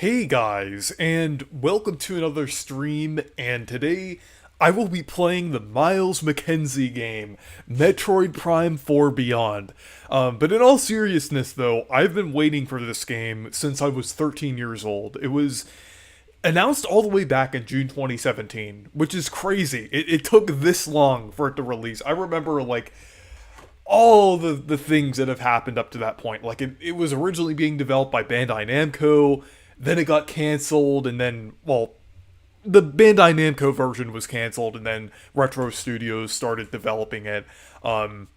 Hey guys, and welcome to another stream, and today I will be playing the Miles McKenzie game, Metroid Prime 4 Beyond. But in all seriousness though, I've been waiting for this game since I was 13 years old. It was announced all the way back in June 2017, which is crazy. It took this long for it to release. I remember all the things that have happened up to that point. It was originally being developed by Bandai Namco, then it got canceled, and then, the Bandai Namco version was canceled, and then Retro Studios started developing it. And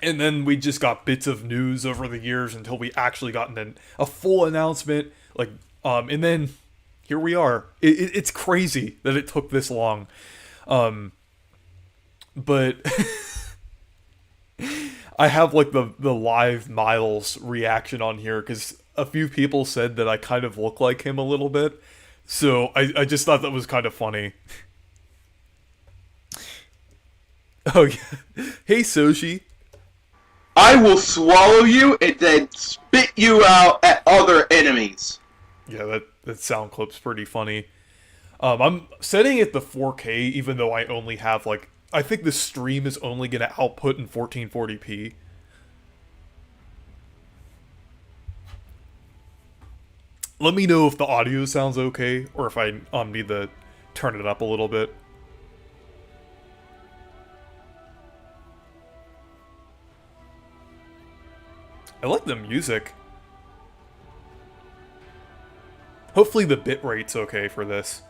then we just got bits of news over the years until we actually got a full announcement. And then here we are. It's crazy that it took this long. But I have the live Myles reaction on here because a few people said that I kind of look like him a little bit. So I just thought that was kind of funny. Oh yeah. Hey Soshi. I will swallow you and then spit you out at other enemies. Yeah, that sound clip's pretty funny. I'm setting it to 4K even though I only have I think the stream is only going to output in 1440p. Let me know if the audio sounds okay, or if I need to turn it up a little bit. I like the music. Hopefully the bitrate's okay for this.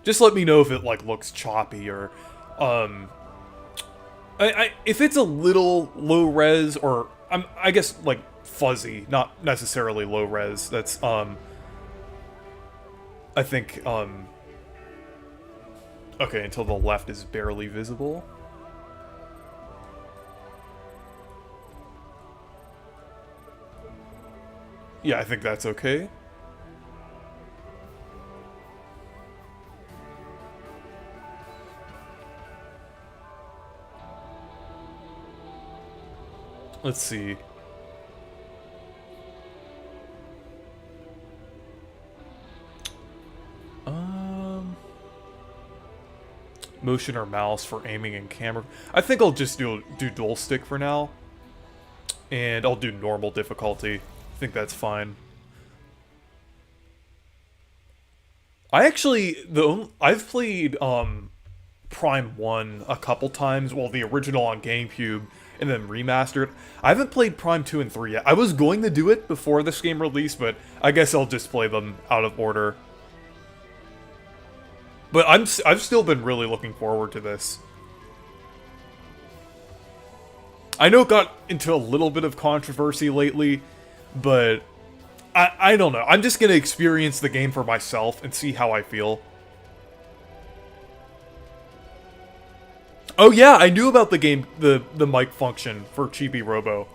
Just let me know if it looks choppy or if it's a little low res or I guess fuzzy, not necessarily low res. That's I think okay, until the left is barely visible. Yeah, I think that's okay. Let's see. Motion or mouse for aiming and camera. I think I'll just do dual stick for now. And I'll do normal difficulty. I think that's fine. I've played Prime 1 a couple times, the original on GameCube and then remastered. I haven't played Prime 2 and 3 yet. I was going to do it before this game released, but I guess I'll just play them out of order. But I've still been really looking forward to this. I know it got into a little bit of controversy lately, but I don't know. I'm just gonna experience the game for myself and see how I feel. Oh yeah, I knew about the game, the mic function for Chibi Robo.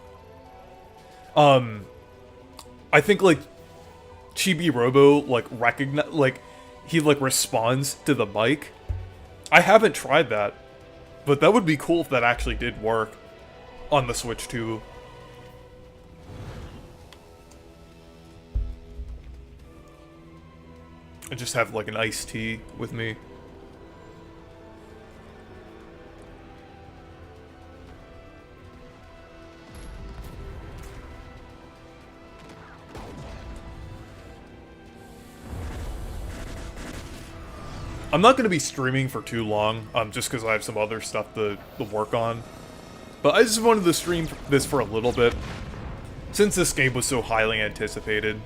I think Chibi Robo he responds to the mic. I haven't tried that, but that would be cool if that actually did work on the Switch 2. I just have an iced tea with me. I'm not going to be streaming for too long, just because I have some other stuff to work on. But I just wanted to stream this for a little bit, since this game was so highly anticipated.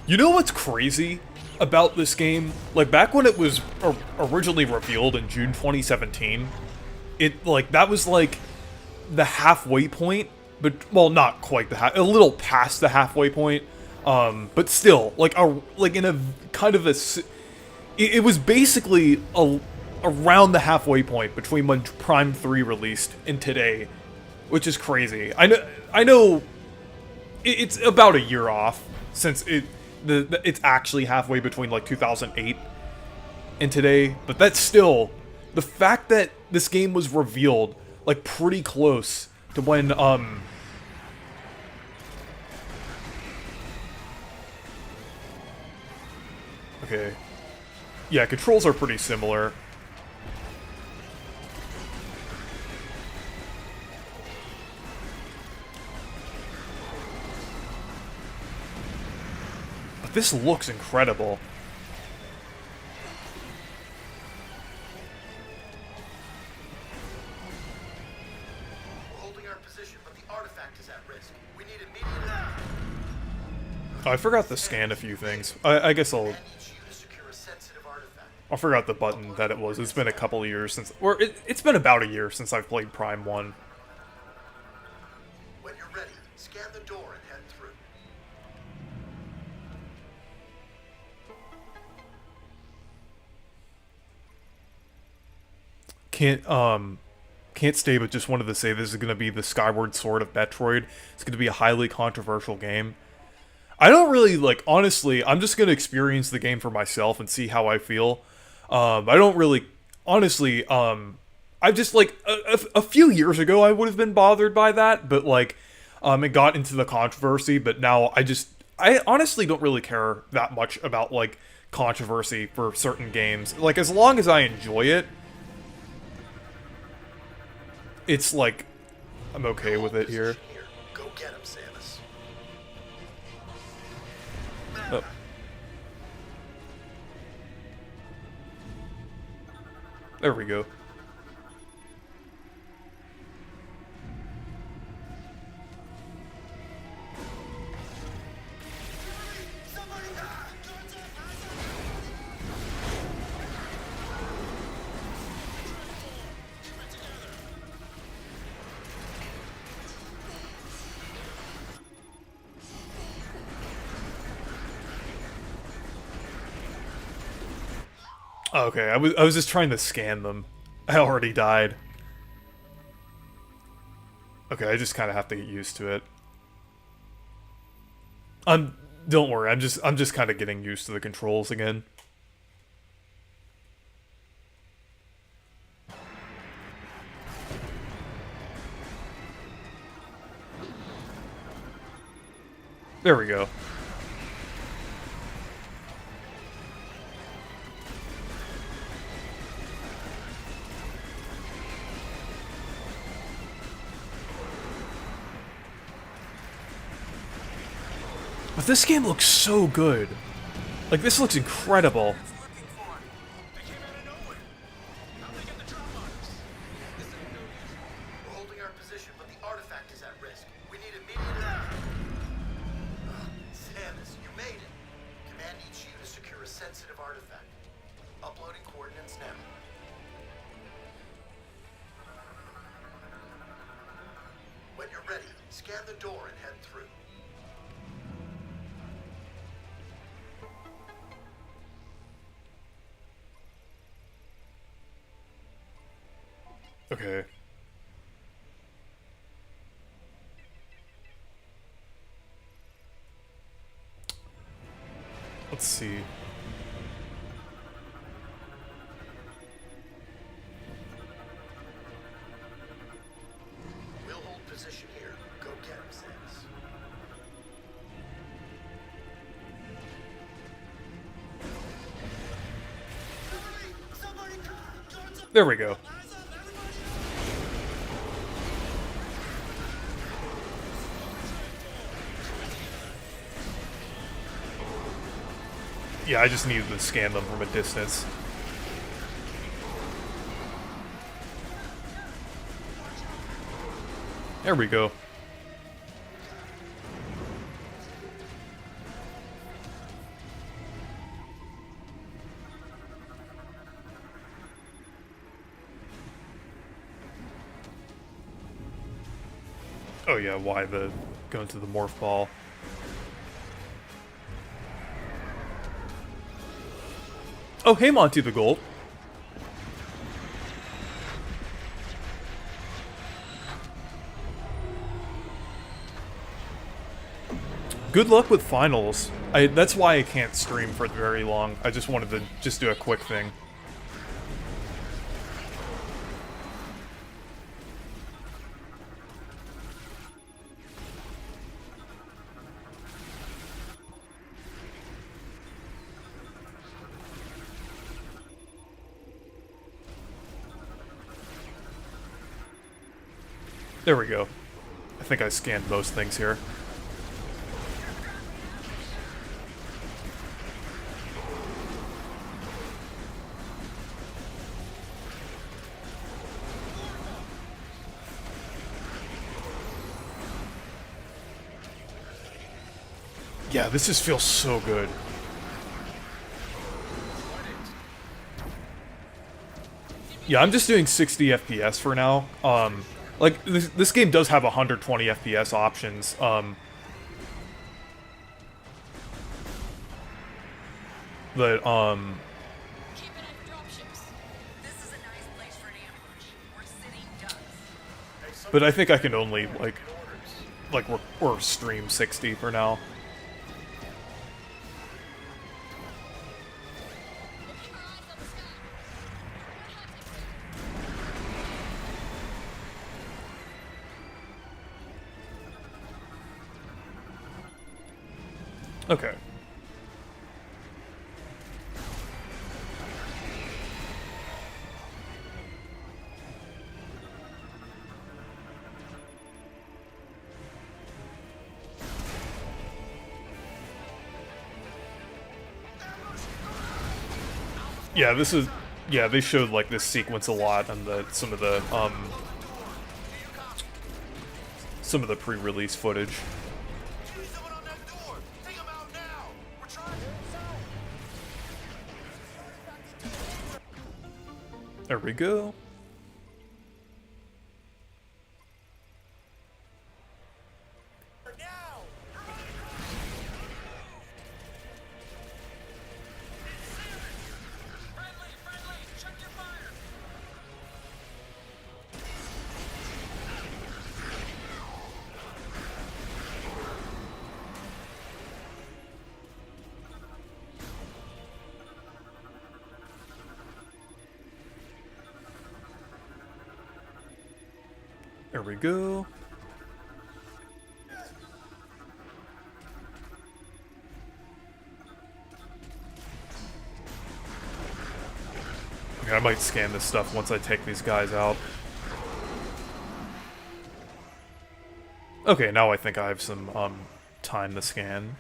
You know what's crazy about this game? Back when it was originally revealed in June 2017, that was the halfway point, but, not quite a little past the halfway point, but still, in a kind of it was basically around the halfway point between when Prime 3 released and today, which is crazy. I know it's about a year off since it's actually halfway between like 2008 and today, but that's still the fact that this game was revealed like pretty close to when okay. Yeah, controls are pretty similar. But this looks incredible. We're holding our position, but the artifact is at risk. We need immediate. Oh, I forgot to scan a few things. I guess I'll... I need you to secure a sensitive artifact. I forgot the button that it was. It's been a couple of years since... Or, it's been about a year since I've played Prime 1. When you're ready, scan the door and head through. Can't stay, but just wanted to say this is going to be the Skyward Sword of Metroid. It's going to be a highly controversial game. I don't really, like, honestly, I'm just going to experience the game for myself and see how I feel. I don't really, honestly, I just, like, a few years ago I would have been bothered by that, but, like, it got into the controversy, but now I honestly don't really care that much about, like, controversy for certain games. Like, as long as I enjoy it, it's, like, I'm okay with it here. Go get him, Samus. Oh. There we go. Okay, I was just trying to scan them. I already died. Okay, I just kind of have to get used to it. Don't worry, I'm just kind of getting used to the controls again. There we go. But this game looks so good. Like, this looks incredible. We're holding our position, but the artifact is at risk. We need immediate. Samus, you made it. Command needs you to secure a sensitive artifact. Uploading coordinates now. When you're ready, scan the door and head through. Okay. Let's see. We'll hold position here. Go get him, Samus. There we go. Yeah, I just needed to scan them from a distance. There we go. Oh yeah, why the going to the morph ball? Oh, hey, Monty the Gold. good luck with finals. That's why I can't stream for very long. I just wanted to just do a quick thing. There we go. I think I scanned most things here. Yeah, this just feels so good. Yeah, I'm just doing 60 FPS for now. Like, this game does have 120 FPS options, but, but I think I can only, like, or stream 60 for now. Okay. Yeah, this is... Yeah, they showed, like, this sequence a lot on some of the pre-release footage. There we go. There we go. Okay, I might scan this stuff once I take these guys out. Okay, now I think I have some, time to scan.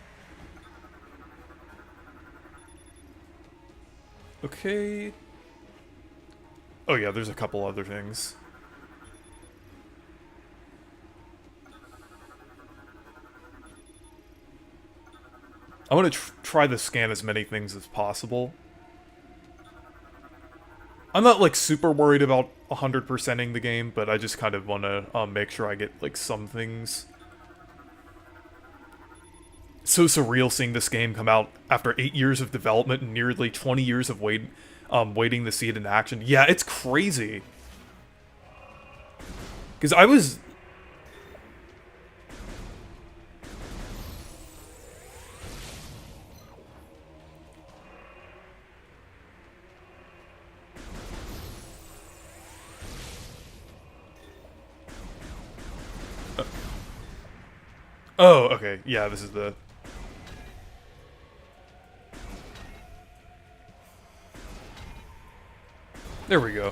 Okay. Oh yeah, there's a couple other things. I want to try to scan as many things as possible. I'm not, like, super worried about 100%ing the game, but I just kind of want to make sure I get, like, some things. It's so surreal seeing this game come out after 8 years of development and nearly 20 years of waiting to see it in action. Yeah, it's crazy. Because I was... Oh, okay. Yeah, this is the... There we go.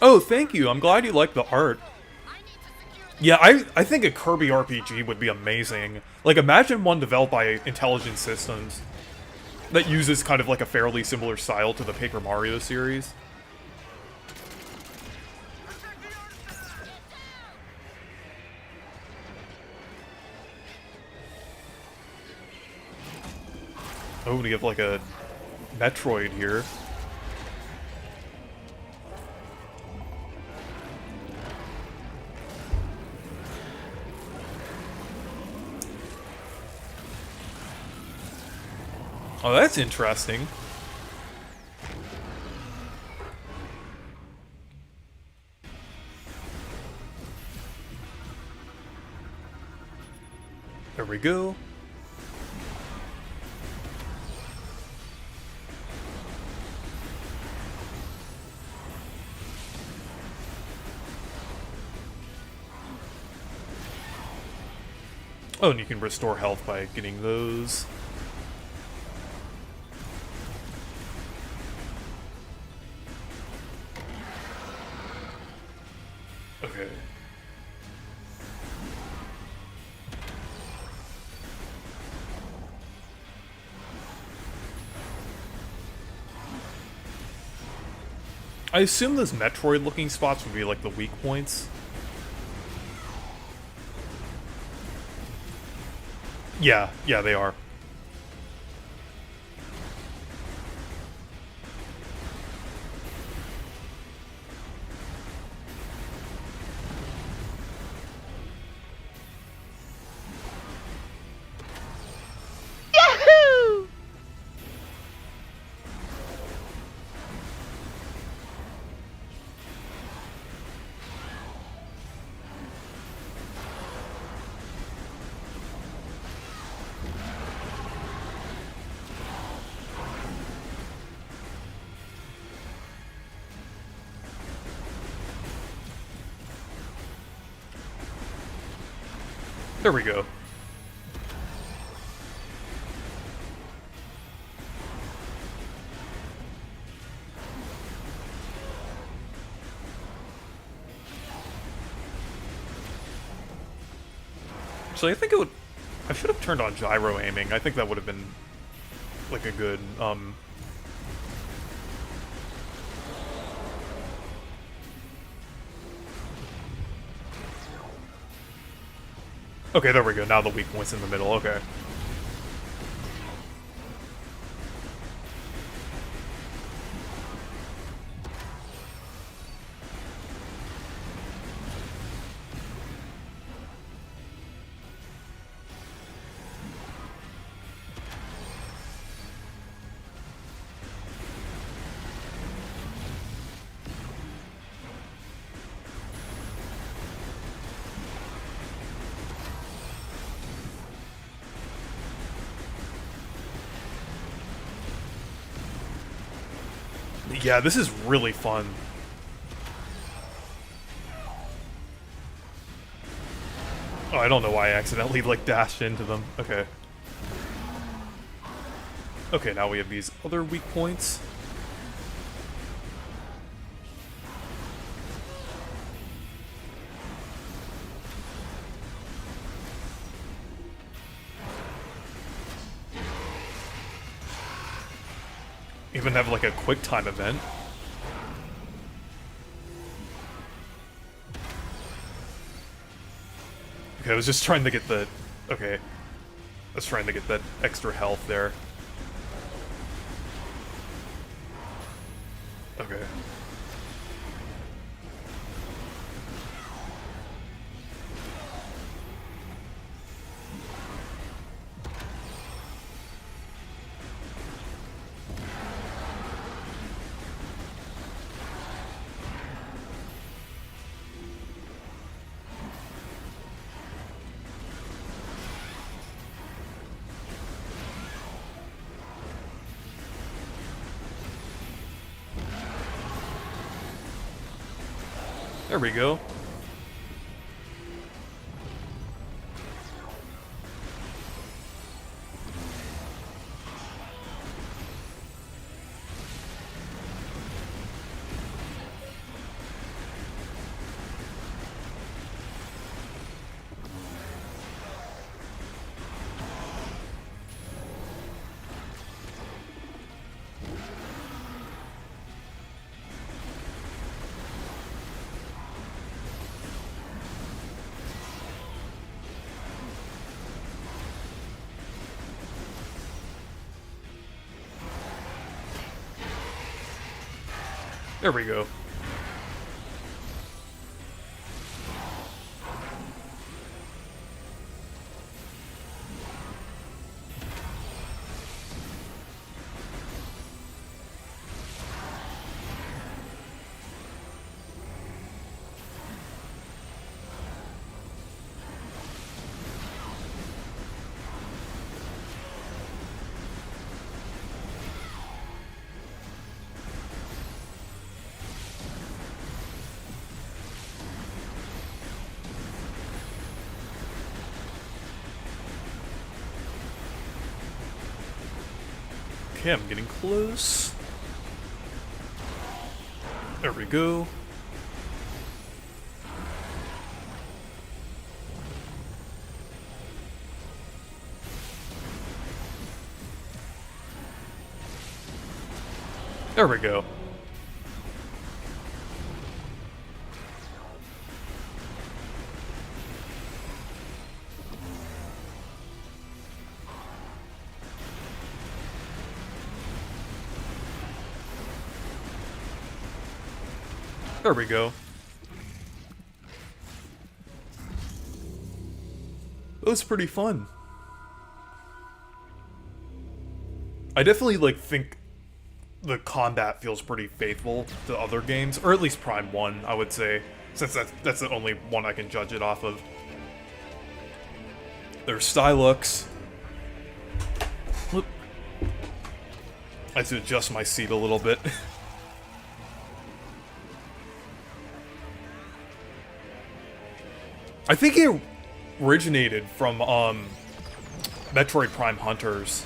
Oh, thank you. I'm glad you like the art. Yeah, I think a Kirby RPG would be amazing. Like, imagine one developed by Intelligent Systems that uses kind of like a fairly similar style to the Paper Mario series. Oh, we have like a Metroid here. Oh, that's interesting. There we go. Oh, and you can restore health by getting those. Okay. I assume those Metroid-looking spots would be like the weak points. Yeah, they are. Yahoo! There we go. So I think it would... I should have turned on gyro aiming. I think that would have been like a good, Okay, there we go. Now the weak point's in the middle. Okay. Yeah, this is really fun. Oh, I don't know why I accidentally, like, dashed into them. Okay. Okay, now we have these other weak points. Even have, like, a quick time event. Okay, I was just trying to get the... Okay. I was trying to get that extra health there. Okay. There we go. There we go. Okay, I'm getting close. There we go. There we go. There we go. It was pretty fun. I definitely like think the combat feels pretty faithful to other games, or at least Prime 1, I would say, since that's the only one I can judge it off of. There's Stylux. Whoop. I have to adjust my seat a little bit. I think it originated from Metroid Prime Hunters.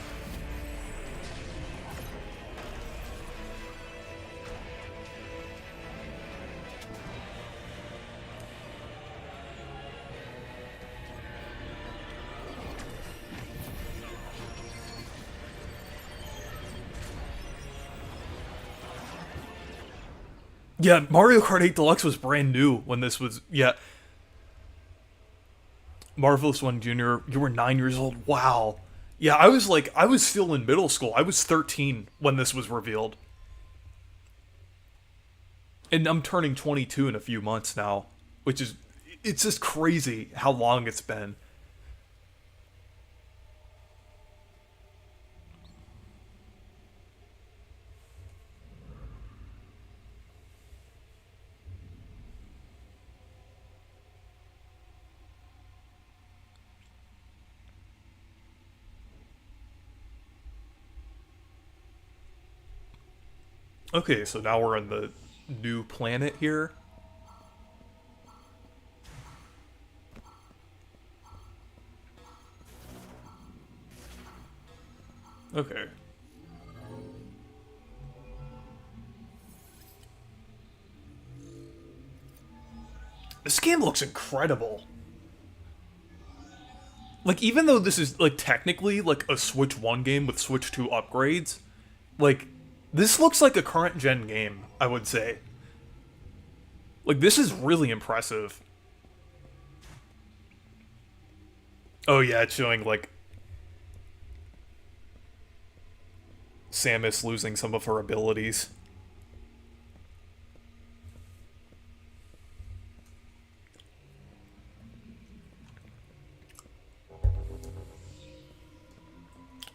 Yeah, Mario Kart 8 Deluxe was brand new when this was, yeah. Marvelous One Jr., you were 9 years old. Wow. Yeah, I was still in middle school. I was 13 when this was revealed. And I'm turning 22 in a few months now, which is, it's just crazy how long it's been. Okay, so now we're on the new planet here. Okay. This game looks incredible. Like, even though this is, like, technically, like, a Switch 1 game with Switch 2 upgrades, like, this looks like a current-gen game, I would say. Like, this is really impressive. Oh yeah, it's showing, like, Samus losing some of her abilities.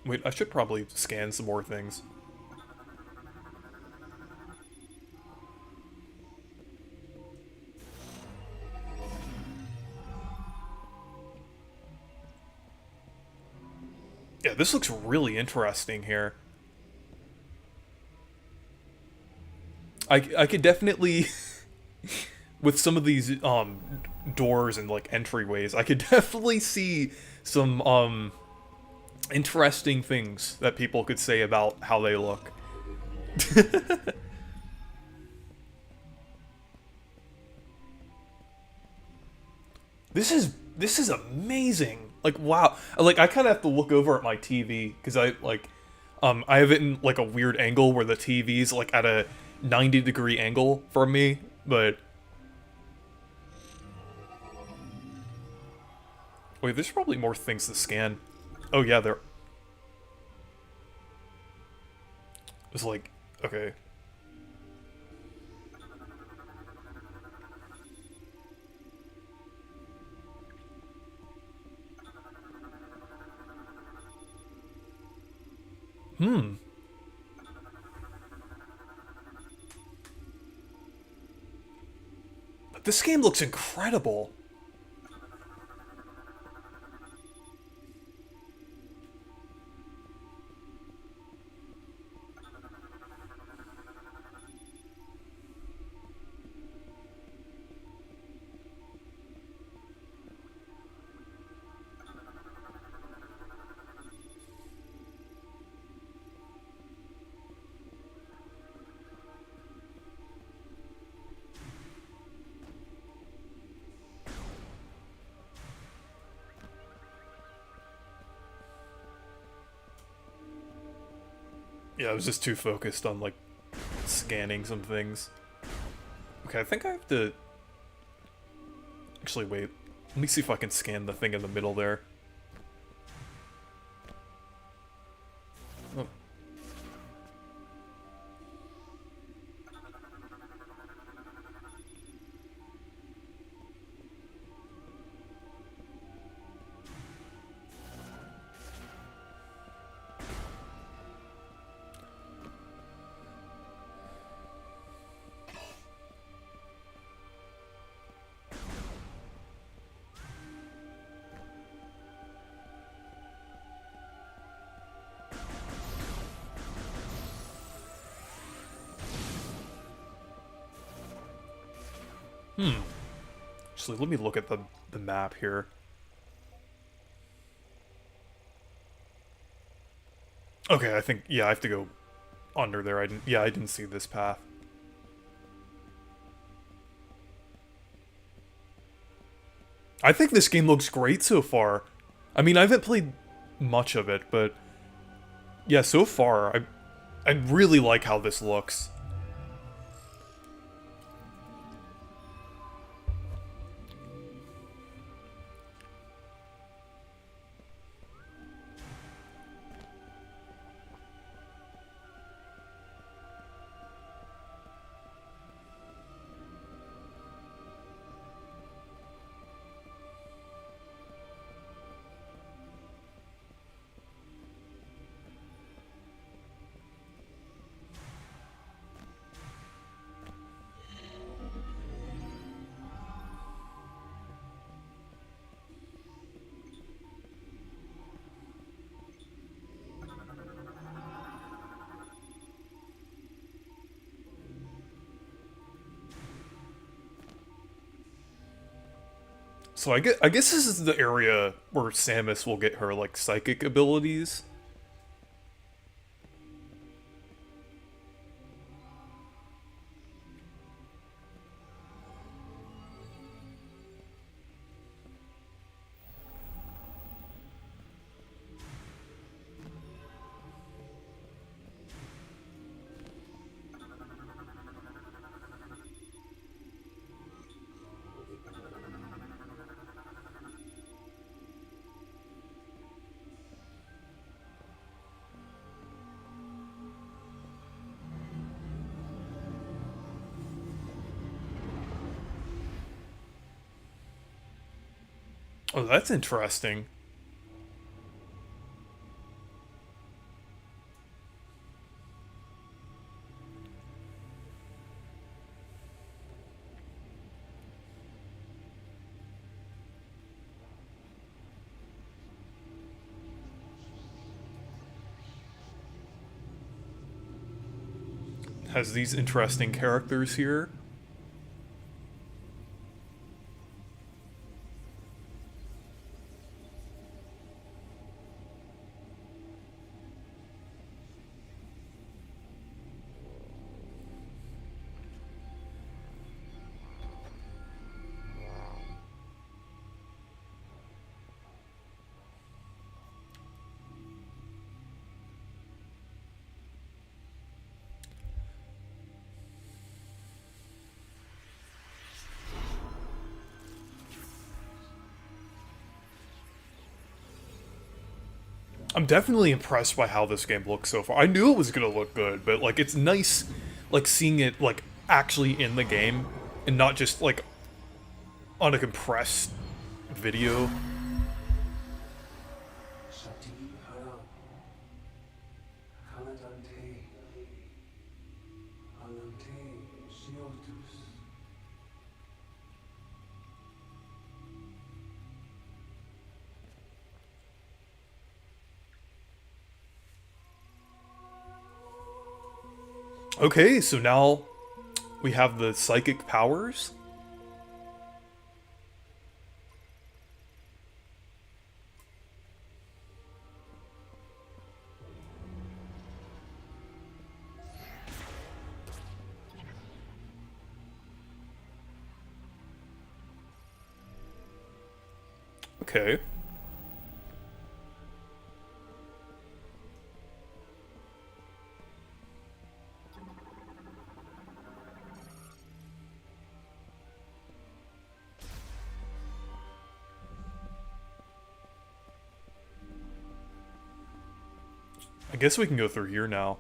Wait, I should probably scan some more things. Yeah, this looks really interesting here. I could definitely, with some of these doors and like entryways, I could definitely see some interesting things that people could say about how they look. This is amazing. Like, wow. Like, I kind of have to look over at my TV because I have it in like a weird angle where the TV's like at a 90-degree angle from me, but wait, there's probably more things to scan. Oh yeah, there. It's like, okay. Hmm. But this game looks incredible. Yeah, I was just too focused on, like, scanning some things. Okay, I think I have to... Actually, wait. Let me see if I can scan the thing in the middle there. Oh. Actually, let me look at the map here. Okay, I think, yeah, I have to go under there. I didn't see this path. I think this game looks great so far. I mean, I haven't played much of it, but yeah, so far, I really like how this looks. So I guess this is the area where Samus will get her, like, psychic abilities. Oh, that's interesting. Has these interesting characters here. I'm definitely impressed by how this game looks so far. I knew it was gonna look good, but, like, it's nice, like, seeing it, like, actually in the game and not just, like, on a compressed video. Okay, so now we have the psychic powers. Okay. I guess we can go through here now.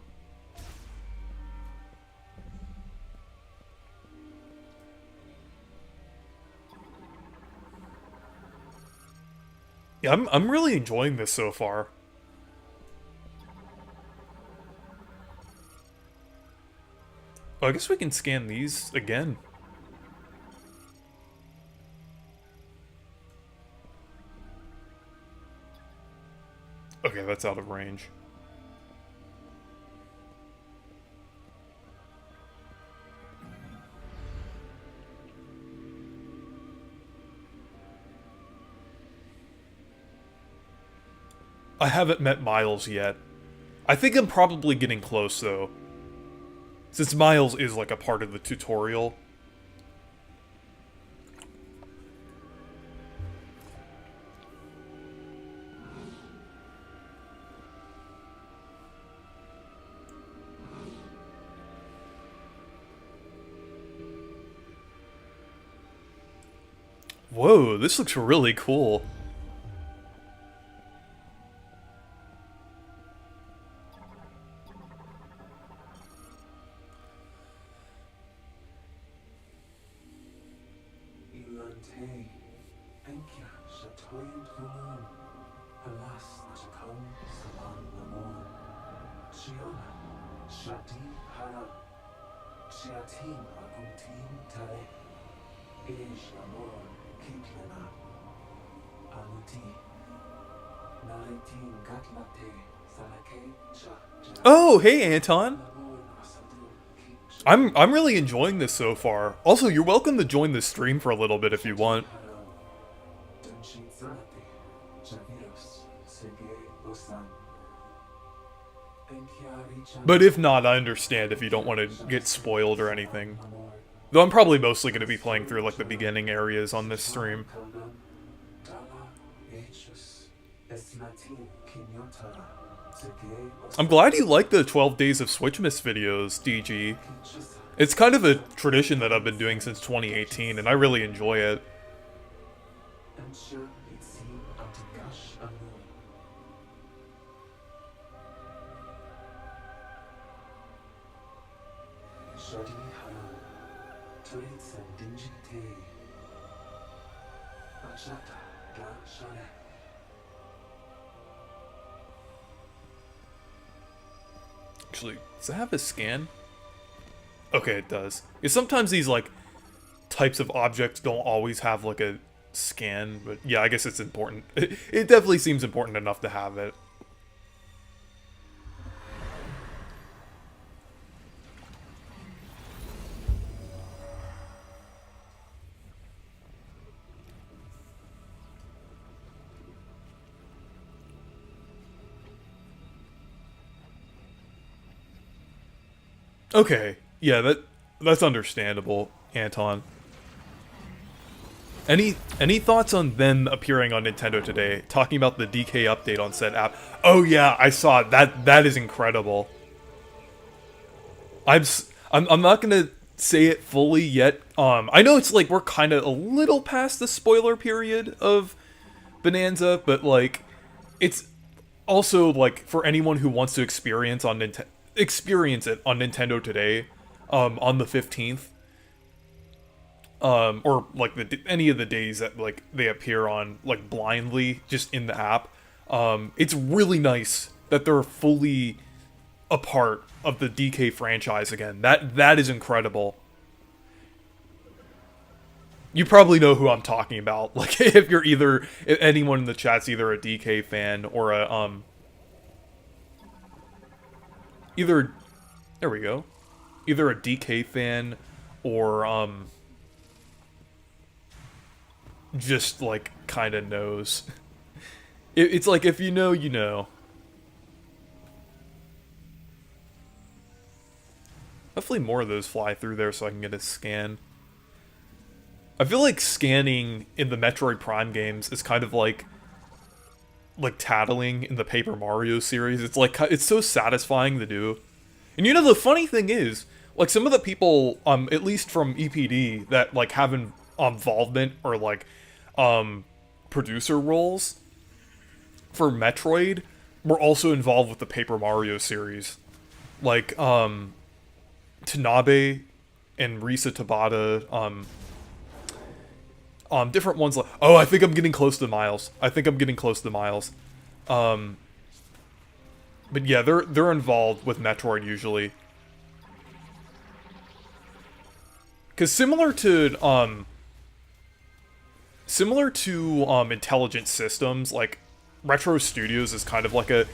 Yeah, I'm really enjoying this so far. Oh, I guess we can scan these again. Okay, that's out of range. I haven't met Myles yet. I think I'm probably getting close, though. Since Myles is, like, a part of the tutorial. Whoa, this looks really cool. Oh, hey Anton. I'm really enjoying this so far. Also, you're welcome to join the stream for a little bit if you want. But if not, I understand if you don't want to get spoiled or anything. Though I'm probably mostly going to be playing through like the beginning areas on this stream. I'm glad you like the 12 Days of Switchmas videos, DG. It's kind of a tradition that I've been doing since 2018, and I really enjoy it. Actually, does it have a scan? Okay, it does. Because sometimes these, like, types of objects don't always have, like, a scan, but yeah, I guess it's important. It definitely seems important enough to have it. Okay, yeah, that's understandable, Anton. Any thoughts on them appearing on Nintendo today, talking about the DK update on said app? Oh yeah, I saw it. That is incredible. I'm not gonna say it fully yet. I know it's like we're kind of a little past the spoiler period of Bonanza, but like it's also like for anyone who wants to experience it on Nintendo today, on the 15th, or like any of the days that like they appear on like blindly just in the app. It's really nice that they're fully a part of the DK franchise again. That is incredible. You probably know who I'm talking about. Like if anyone in the chat's either a DK fan or a either there we go. either a DK fan or just like kind of knows. It's like if you know, you know. Hopefully more of those fly through there so I can get a scan. I feel like scanning in the Metroid Prime games is kind of like tattling in the Paper Mario series. It's like it's so satisfying to do. And you know the funny thing is, like some of the people at least from EPD that like have involvement or like producer roles for Metroid were also involved with the Paper Mario series. Like Tanabe and Risa Tabata, different ones like, oh, I think I'm getting close to Myles. But yeah, they're involved with Metroid usually. Cause similar to Intelligent Systems, like Retro Studios is kind of like a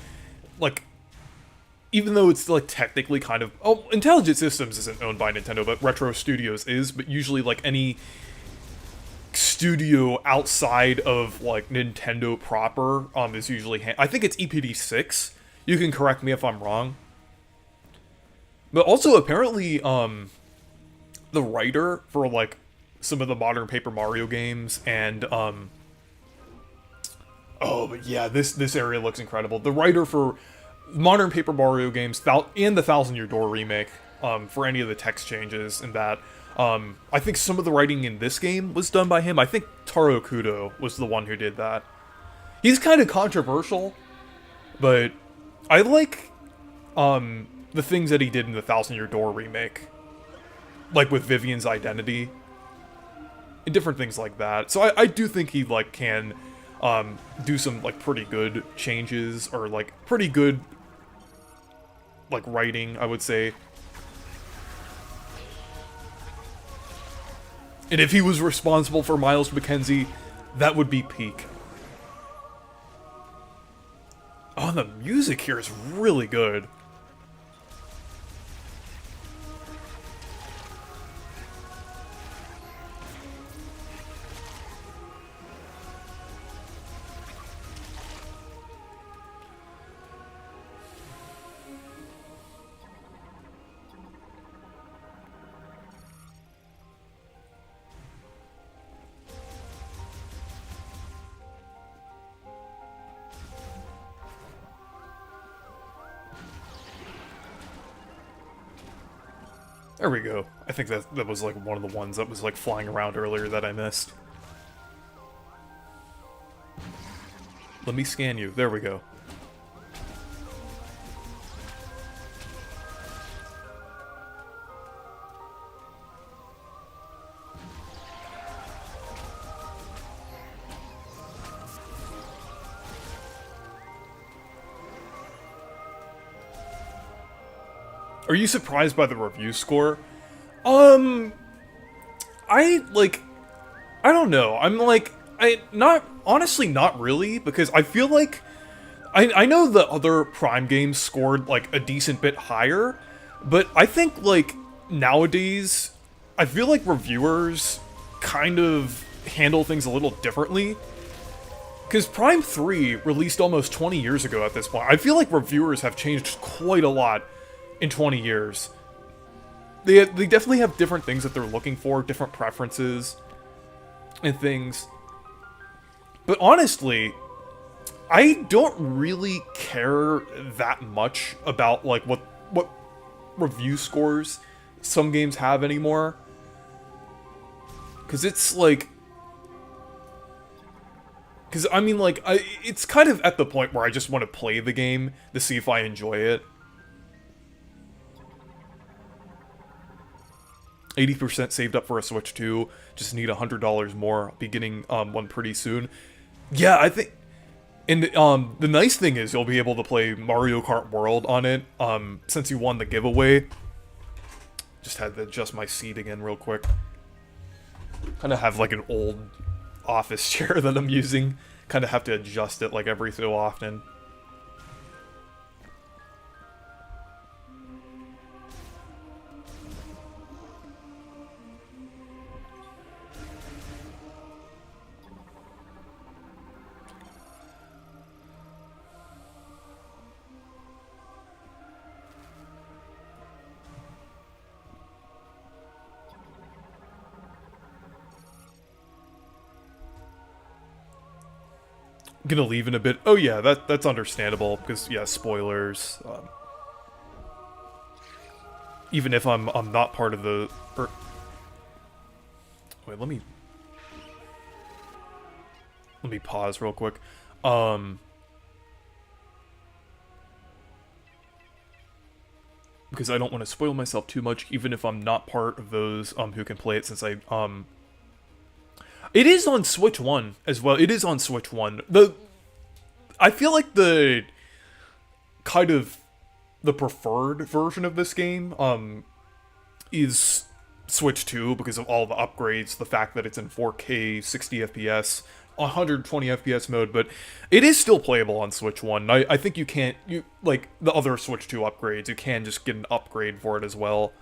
even though it's like technically kind of Intelligent Systems isn't owned by Nintendo, but Retro Studios is, but usually like any studio outside of like Nintendo proper is usually I think it's EPD 6. You can correct me if I'm wrong. But also apparently the writer for like some of the modern Paper Mario games and but yeah, this area looks incredible. The writer for modern Paper Mario games and the Thousand Year Door remake, for any of the text changes and that. I think some of the writing in this game was done by him. I think Taro Kudo was the one who did that. He's kind of controversial, but I like the things that he did in the Thousand Year Door remake. Like with Vivian's identity. And different things like that. So I do think he like can do some like pretty good changes or like pretty good like writing, I would say. And if he was responsible for Myles McKenzie, that would be peak. Oh, the music here is really good. There we go. I think that was like one of the ones that was like flying around earlier that I missed. Let me scan you. There we go. Are you surprised by the review score? I don't know. Honestly, not really, because I feel like, I know the other Prime games scored, like, a decent bit higher, but I think, like, nowadays, I feel like reviewers kind of handle things a little differently. Because Prime 3 released almost 20 years ago at this point. I feel like reviewers have changed quite a lot in 20 years. They definitely have different things that they're looking for, different preferences, and things. But honestly, I don't really care that much about, like, what review scores some games have anymore. Because it's, like... Because, I mean, like, it's kind of at the point where I just want to play the game to see if I enjoy it. 80% saved up for a Switch 2. Just need $100 more. I'll be getting one pretty soon. Yeah, I think... And the nice thing is you'll be able to play Mario Kart World on it, since you won the giveaway. Just had to adjust my seat again real quick. Kind of have like an old office chair that I'm using. Kind of have to adjust it like every so often. gonna leave in a bit. Oh yeah, that's understandable because yeah, spoilers. Even if I'm not part of the. Wait, let me pause real quick. Because I don't want to spoil myself too much, even if I'm not part of those who can play it, since it is on Switch 1 as well. It is on Switch 1. I feel like the kind of the preferred version of this game is Switch 2 because of all the upgrades, the fact that it's in 4K 60 FPS, 120 FPS mode, but it is still playable on Switch 1. I think you can't, like the other Switch 2 upgrades, you can just get an upgrade for it as well.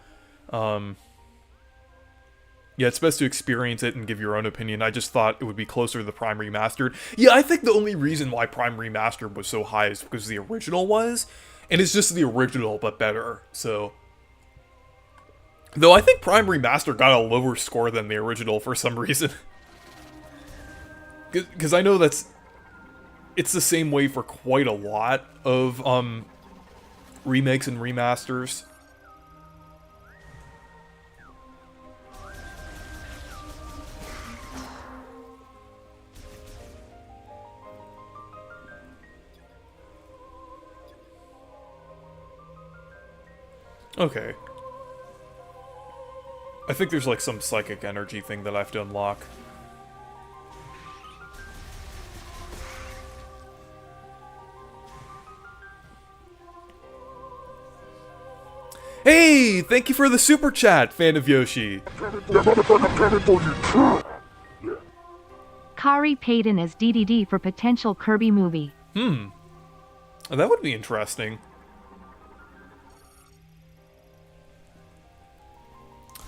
Yeah, it's best to experience it and give your own opinion. I just thought it would be closer to the Prime Remastered. Yeah, I think the only reason why Prime Remastered was so high is because the original was, and it's just the original but better, so. Though I think Prime Remaster got a lower score than the original for some reason. Because I know it's the same way for quite a lot of remakes and remasters. Okay. I think there's like some psychic energy thing that I have to unlock. Hey, thank you for the super chat, fan of Yoshi. Kari Payton as DDD for potential Kirby movie. Oh, that would be interesting.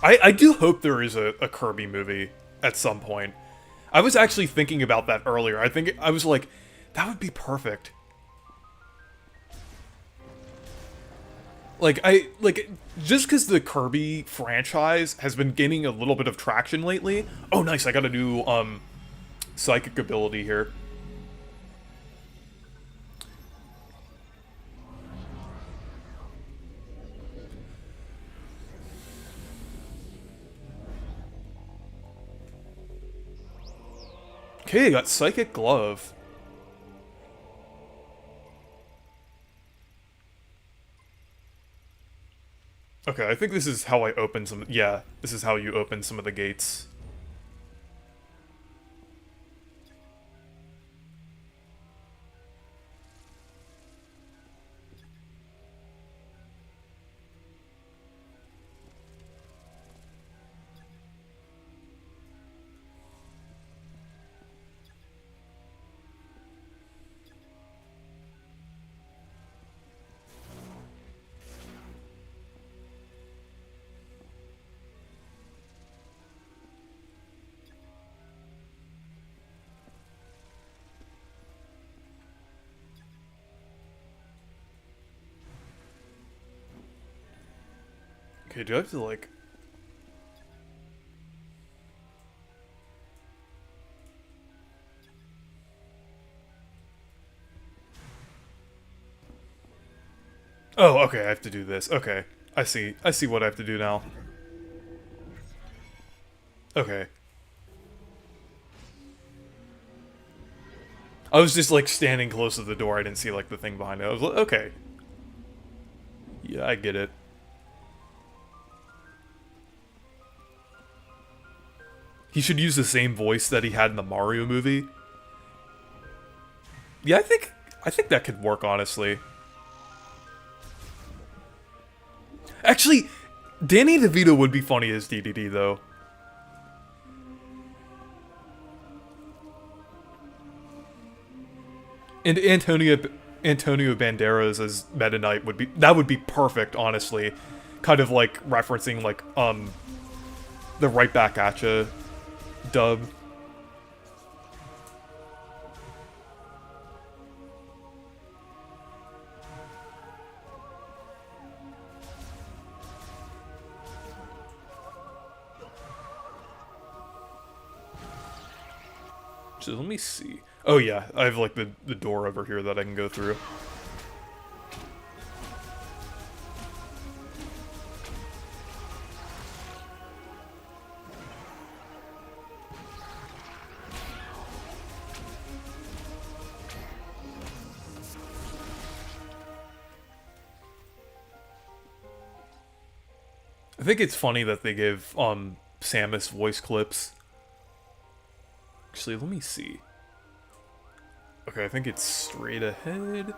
I do hope there is a Kirby movie at some point. I was actually thinking about that earlier. I was like, that would be perfect. Just because the Kirby franchise has been gaining a little bit of traction lately. Oh, nice, I got a new, psychic ability here. Okay, I got Psychic Glove. Okay, I think this is how I open some... Yeah, this is how you open some of the gates. Okay, do I have to, like... Oh, okay, I have to do this. Okay, I see. I see what I have to do now. Okay. I was just, like, standing close to the door. I didn't see, like, the thing behind it. I was like, okay. Yeah, I get it. He should use the same voice that he had in the Mario movie. Yeah, I think that could work, honestly. Actually, Danny DeVito would be funny as DDD, though. And Antonio Banderas as Meta Knight would be perfect, honestly. Kind of like referencing like the Right Back At Ya dub. So let me see. Oh yeah, I have like the door over here that I can go through. I think it's funny that they give Samus voice clips. Actually, let me see. Okay, I think it's straight ahead.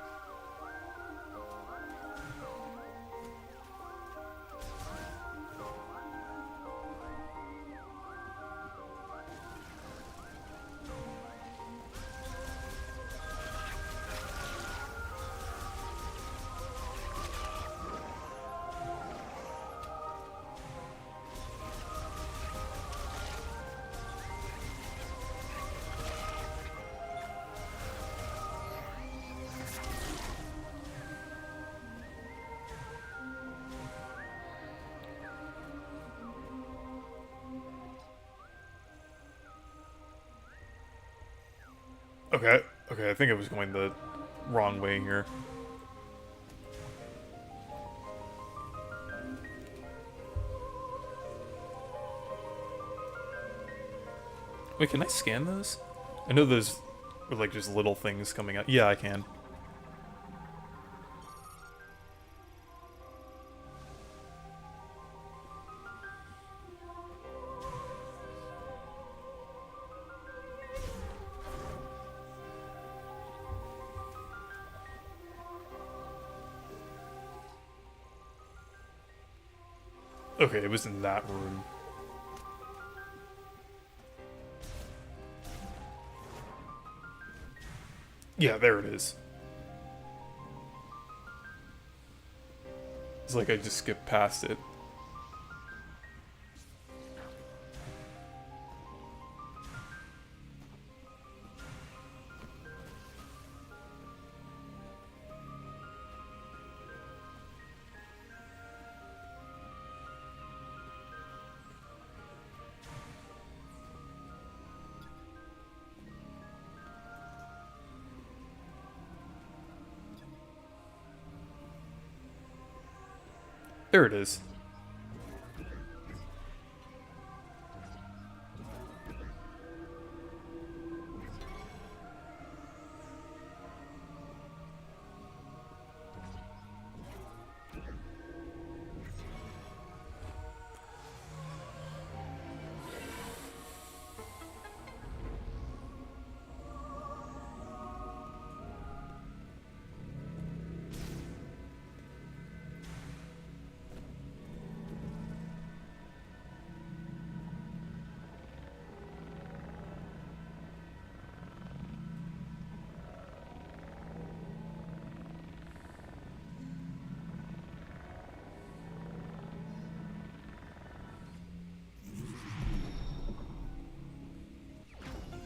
Okay, okay, I think I was going the wrong way here. Wait, can I scan those? I know those are like just little things coming out. Yeah, I can. Okay, it was in that room. Yeah, there it is. It's like I just skipped past it. There it is.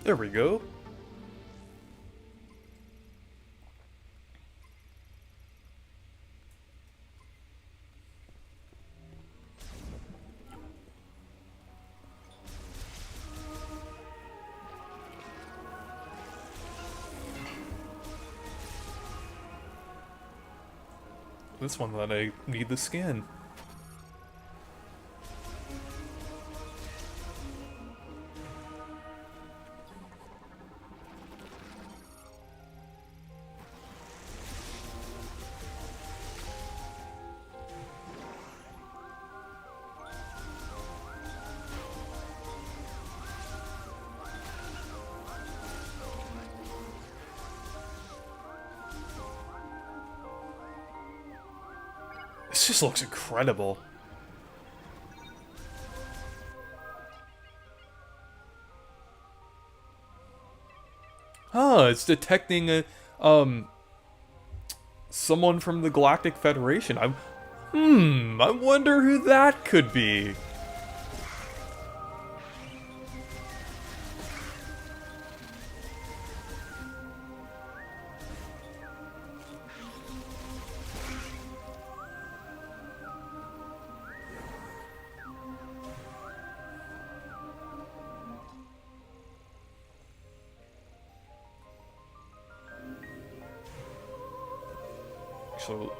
There we go. This one that I need the skin. This just looks incredible. Huh, it's detecting a, someone from the Galactic Federation. I wonder who that could be. so...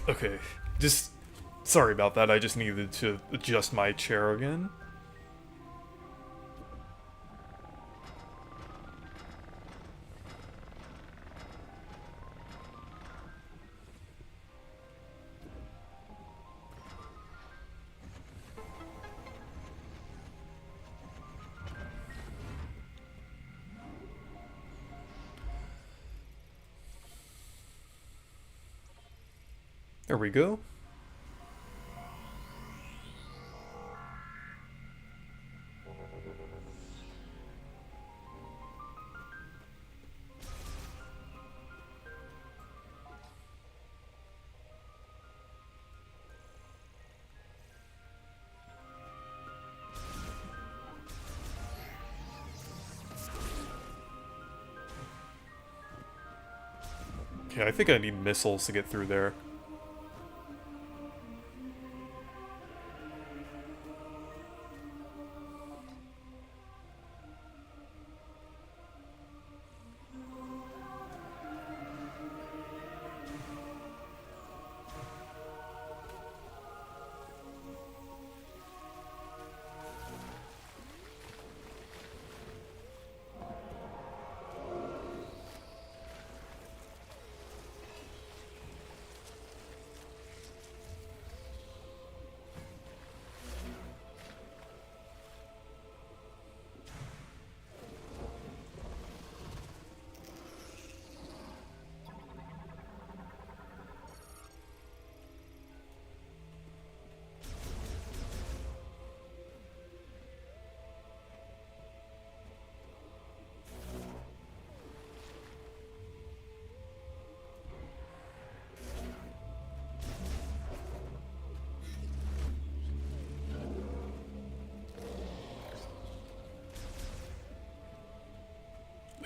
Okay, just... Sorry about that, I just needed to adjust my chair again. There we go. Okay, I think I need missiles to get through there.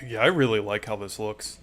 Yeah, I really like how this looks.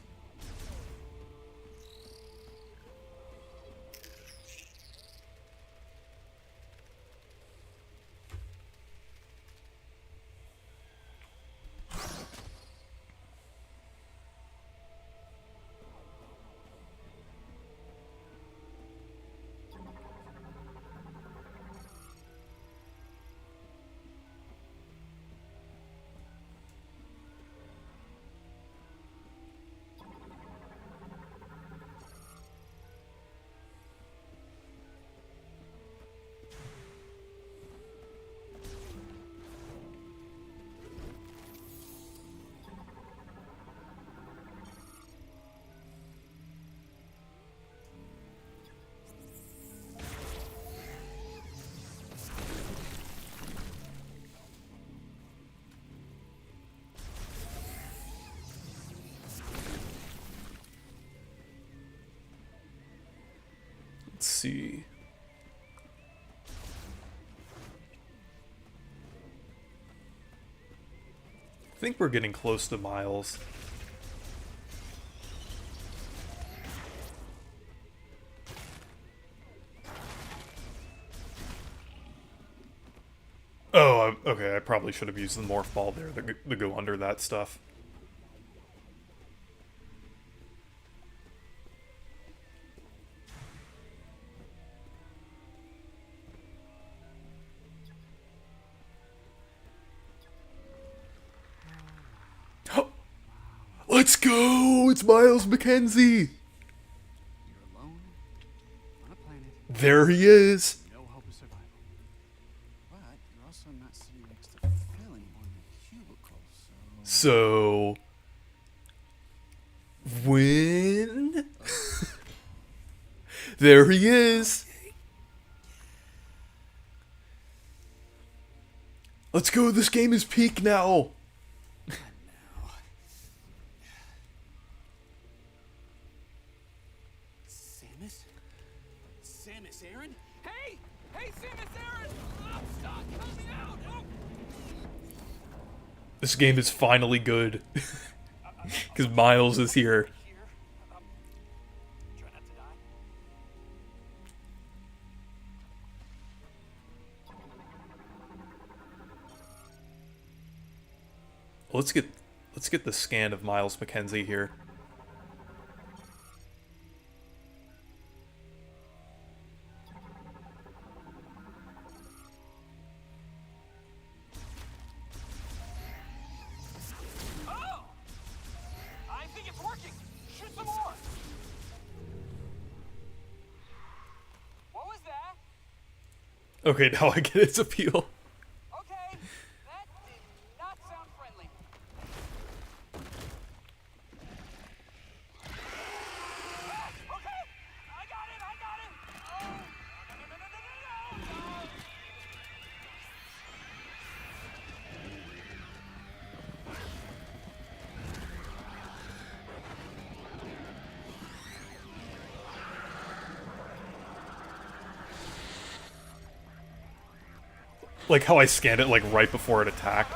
Let's see. I think we're getting close to Myles. Oh, okay, I probably should have used the morph ball there to go under that stuff. Let's go! It's Myles McKenzie! You're alone on a planet, There he is! no hope of survival. But you're also not sitting next to Phil anymore in the cubicle, so... So... When? There he is! Let's go, this game is peak now! Samus Aran? Hey! Hey, Samus Aran! Oh, stop! Help me out! Oh! This game is finally good. Because Miles is here. Here. Try not to die. Let's get the scan of Miles McKenzie here. Oh! I think it's working. Shoot some more. What was that? Okay, now I get its appeal. Okay, that did not sound friendly. Ah, okay, I got it. Oh, no. Like how I scanned it like right before it attacked.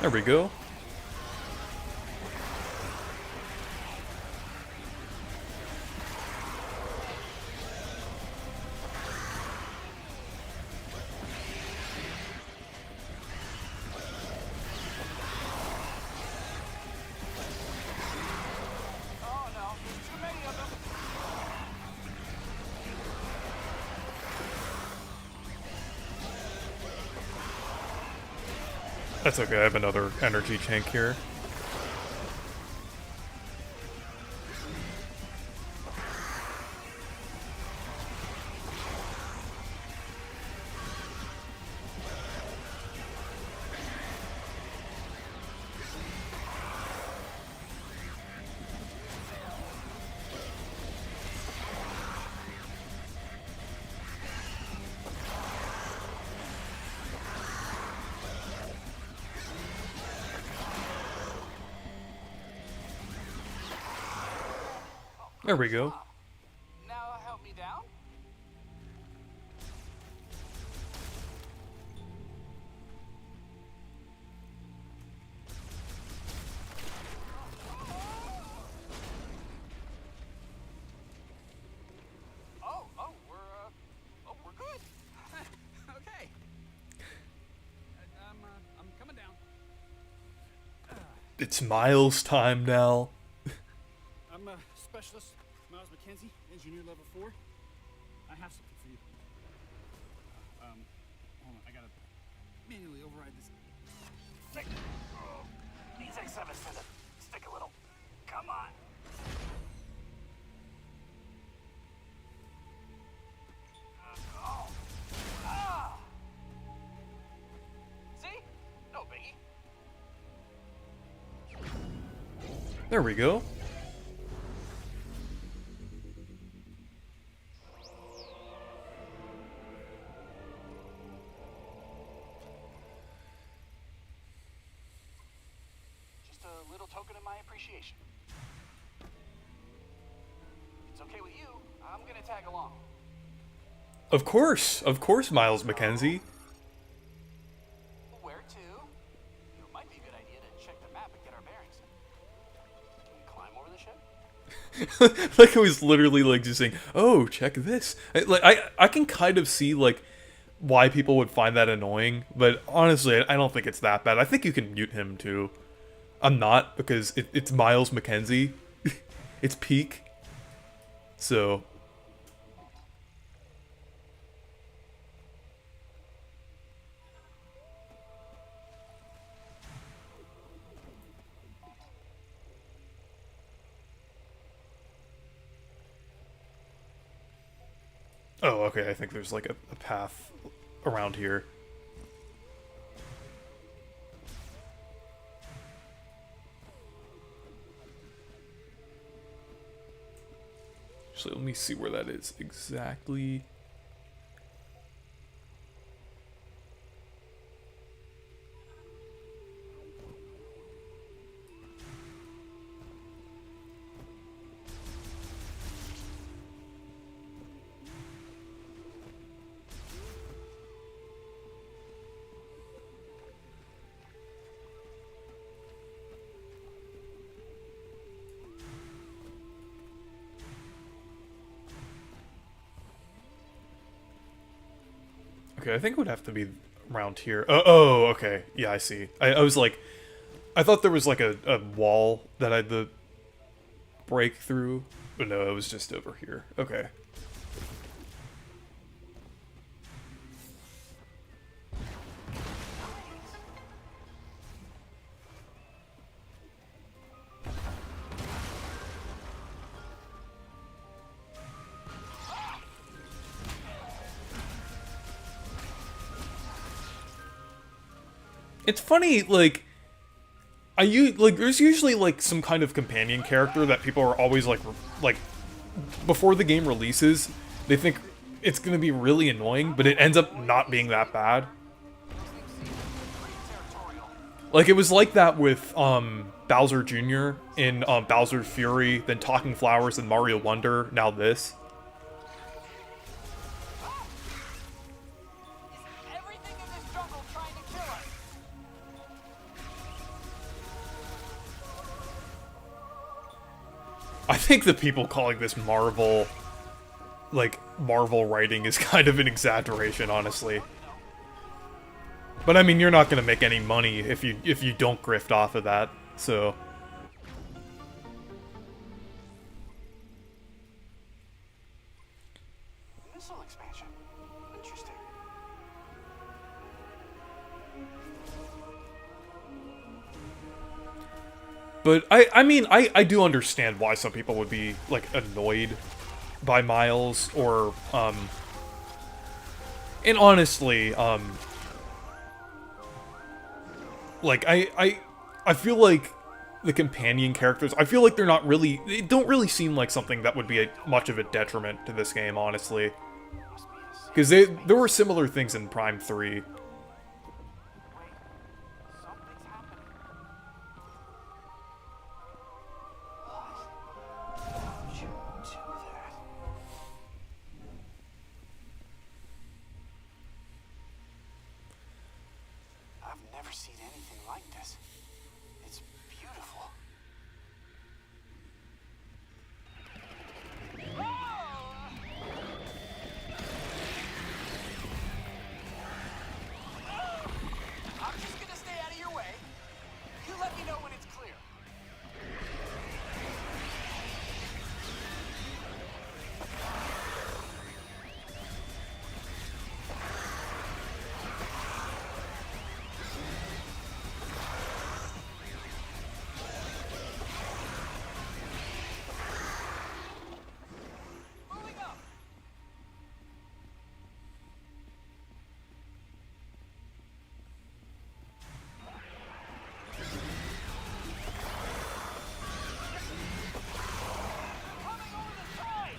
There we go. Oh no, there's too many of them. That's okay, I have another energy tank here. There we go. Now help me down. We're good. Okay. I'm coming down. It's Miles time now. I'm a specialist, Myles McKenzie, engineer level 4. I have something for you. Hold on, I gotta manually override this. These X7s tend to stick a little. Come on. See? No biggie. There we go. Just a little token of my appreciation. If it's okay with you, I'm gonna tag along. Of course, Miles McKenzie. Where to? It might be a good idea to check the map and get our bearings. Can we climb over the ship? Like I was literally like just saying, "Oh, check this." I can kind of see like why people would find that annoying, but honestly, I don't think it's that bad. I think you can mute him too. I'm not because it's Miles McKenzie. It's peak. So oh, okay, I think there's like a path around here. Actually, let me see where that is exactly. Okay, I think it would have to be around here. Oh, okay. Yeah, I see. I was like, I thought there was like a wall that I had to break through, but no, it was just over here. Okay. It's funny, like, there's usually, like, some kind of companion character that people are always, like, before the game releases, they think it's gonna be really annoying, but it ends up not being that bad. Like, it was like that with, Bowser Jr. in, Bowser's Fury, then Talking Flowers and Mario Wonder, now this. Everything in this jungle trying to kill us. I think the people calling this Marvel, like, Marvel writing is kind of an exaggeration, honestly. But I mean, you're not gonna make any money if you don't grift off of that, so... Missile expansion. Interesting. But I mean, I do understand why some people would be, like, annoyed by Myles, or, and honestly, like, I feel like the companion characters, I feel like they don't really seem like something that would be much of a detriment to this game, honestly. Because there were similar things in Prime 3. Something's happening. How'd you do that? I've never seen anything like this. It's beautiful. I'm just gonna stay out of your way. You let me know when it's clear. Moving up. Coming over the side.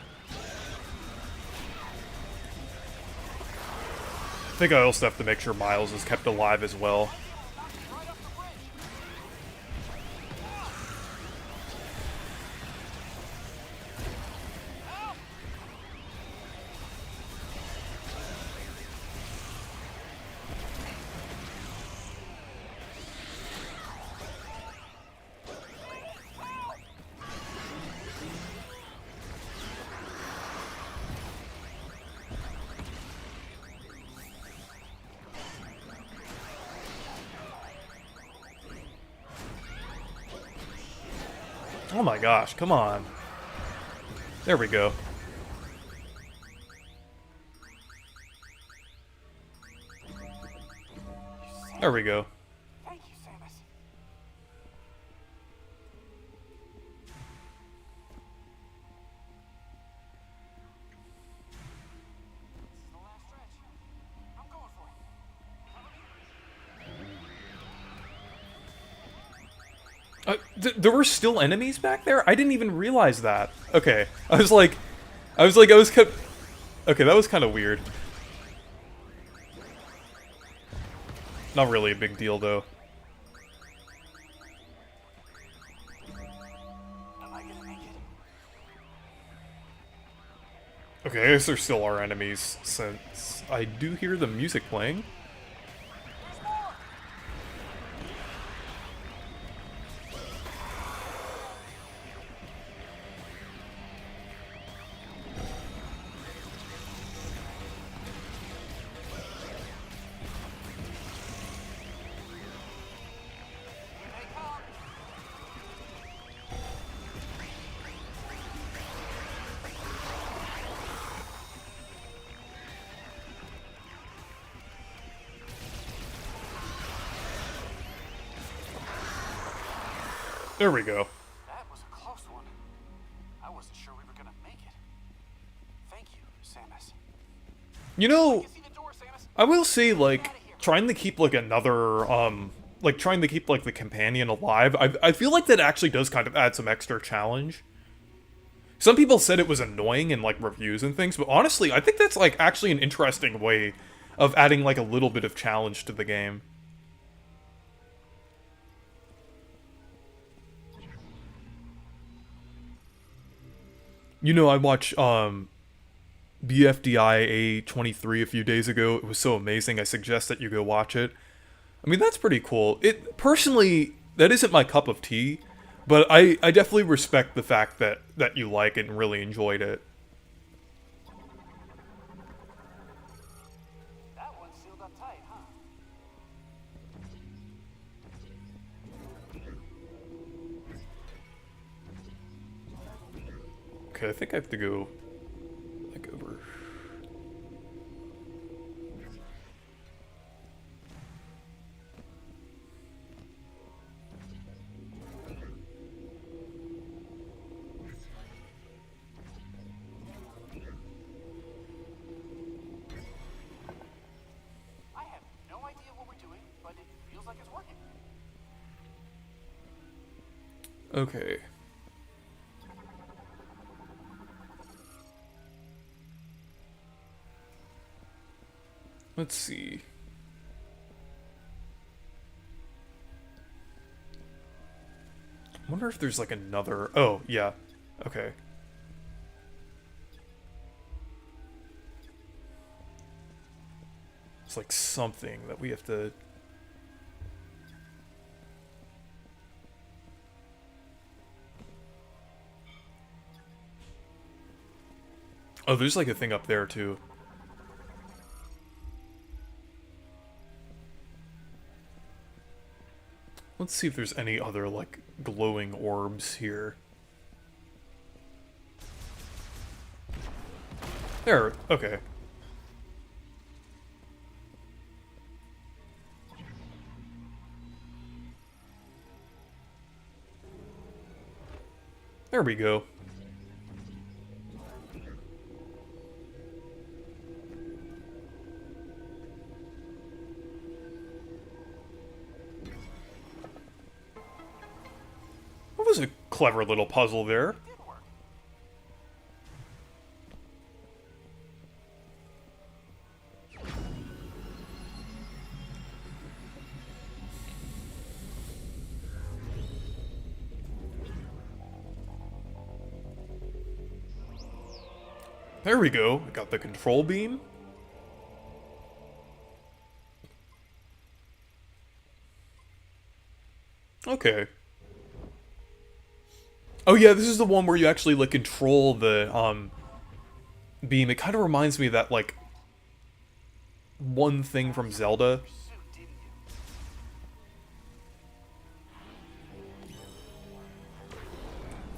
I think I also have to make sure Myles is kept alive as well. Right up the bridge. Oh my gosh, come on. There we go. There we go. Thank you, Samus. This is the last stretch. I'm going for it. Cover me. There were still enemies back there? I didn't even realize that. Okay, I was kept... Okay, that was kind of weird. Not really a big deal, though. Am I gonna make it? Okay, I guess there still are enemies, since I do hear the music playing. There's more. There we go. That was a close one. I wasn't sure we were gonna make it. Thank you, Samus. You know, You see the door, Samus? I will say, like, trying to keep, like, another, like, trying to keep, like, the companion alive, I feel like that actually does kind of add some extra challenge. Some people said it was annoying in, like, reviews and things, but honestly, I think that's, like, actually an interesting way of adding, like, a little bit of challenge to the game. You know, I watched, BFDI A23 a few days ago. It was so amazing, I suggest that you go watch it. I mean, that's pretty cool. It personally, that isn't my cup of tea, but I definitely respect the fact that you like it and really enjoyed it. That one's sealed up tight, huh? Okay, I think I have to go, like, over. I have no idea what we're doing, but it feels like it's working. Okay. Let's see. I wonder if there's like another. Oh, yeah. Okay. It's like something that we have to. Oh, there's like a thing up there too. Let's see if there's any other like glowing orbs here. There, okay. There we go. That was a clever little puzzle there. Did work. There we go. I got the control beam. Okay. Oh yeah, this is the one where you actually like control the beam. It kind of reminds me of that like one thing from Zelda. Pursuit, didn't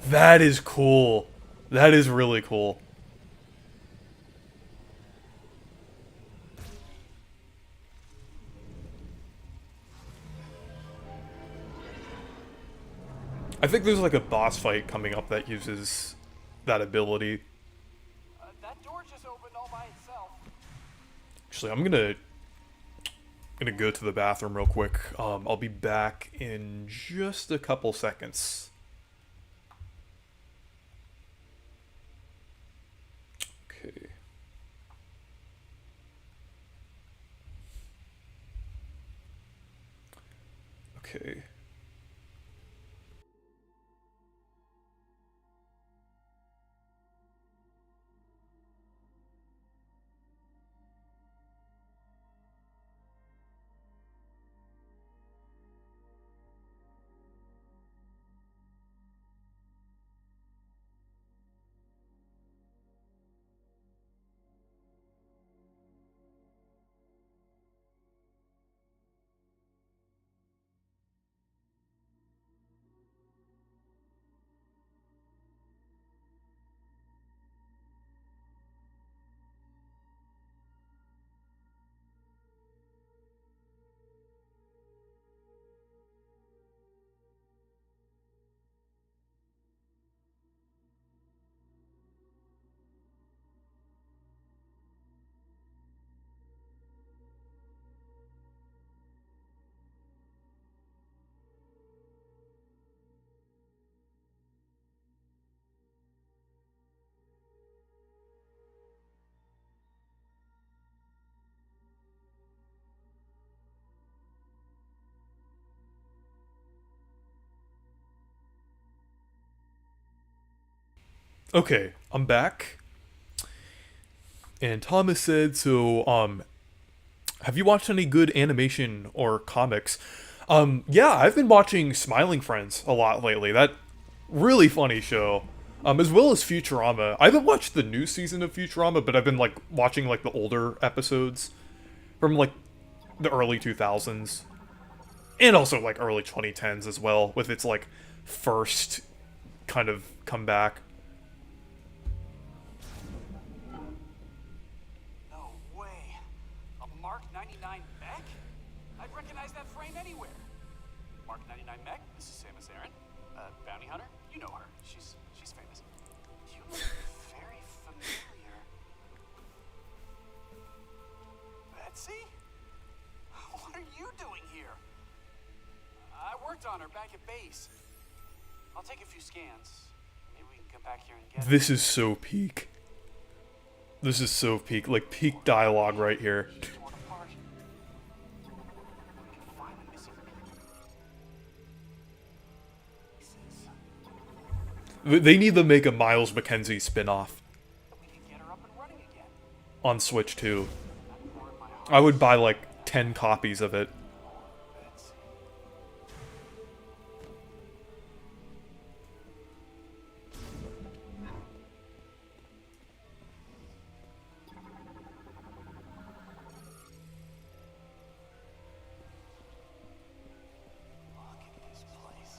you? That is cool. That is really cool. I think there's like a boss fight coming up that uses that ability. That door just opened all by itself. Actually, I'm gonna go to the bathroom real quick. I'll be back in just a couple seconds. Okay. Okay. Okay, I'm back. And Thomas said, so, have you watched any good animation or comics? Yeah, I've been watching Smiling Friends a lot lately. That really funny show. As well as Futurama. I haven't watched the new season of Futurama, but I've been, like, watching, like, the older episodes from, like, the early 2000s. And also, like, early 2010s as well, with its, like, first kind of comeback. No way. A Mark 99 mech? I'd recognize that frame anywhere. Mark 99 mech, this is Samus Aran. Bounty hunter? You know her. She's famous. You look very familiar. Betsy? What are you doing here? I worked on her back at base. I'll take a few scans. Maybe we can come back here and get her. This is so peak. This is so peak. Like, peak dialogue right here. Torn apart. We can find the missing pieces. They need to make a Miles McKenzie spin-off We can get her up and running again. on Switch 2. That part of my heart. I would buy like 10 copies of it. Betsy. Look at this place.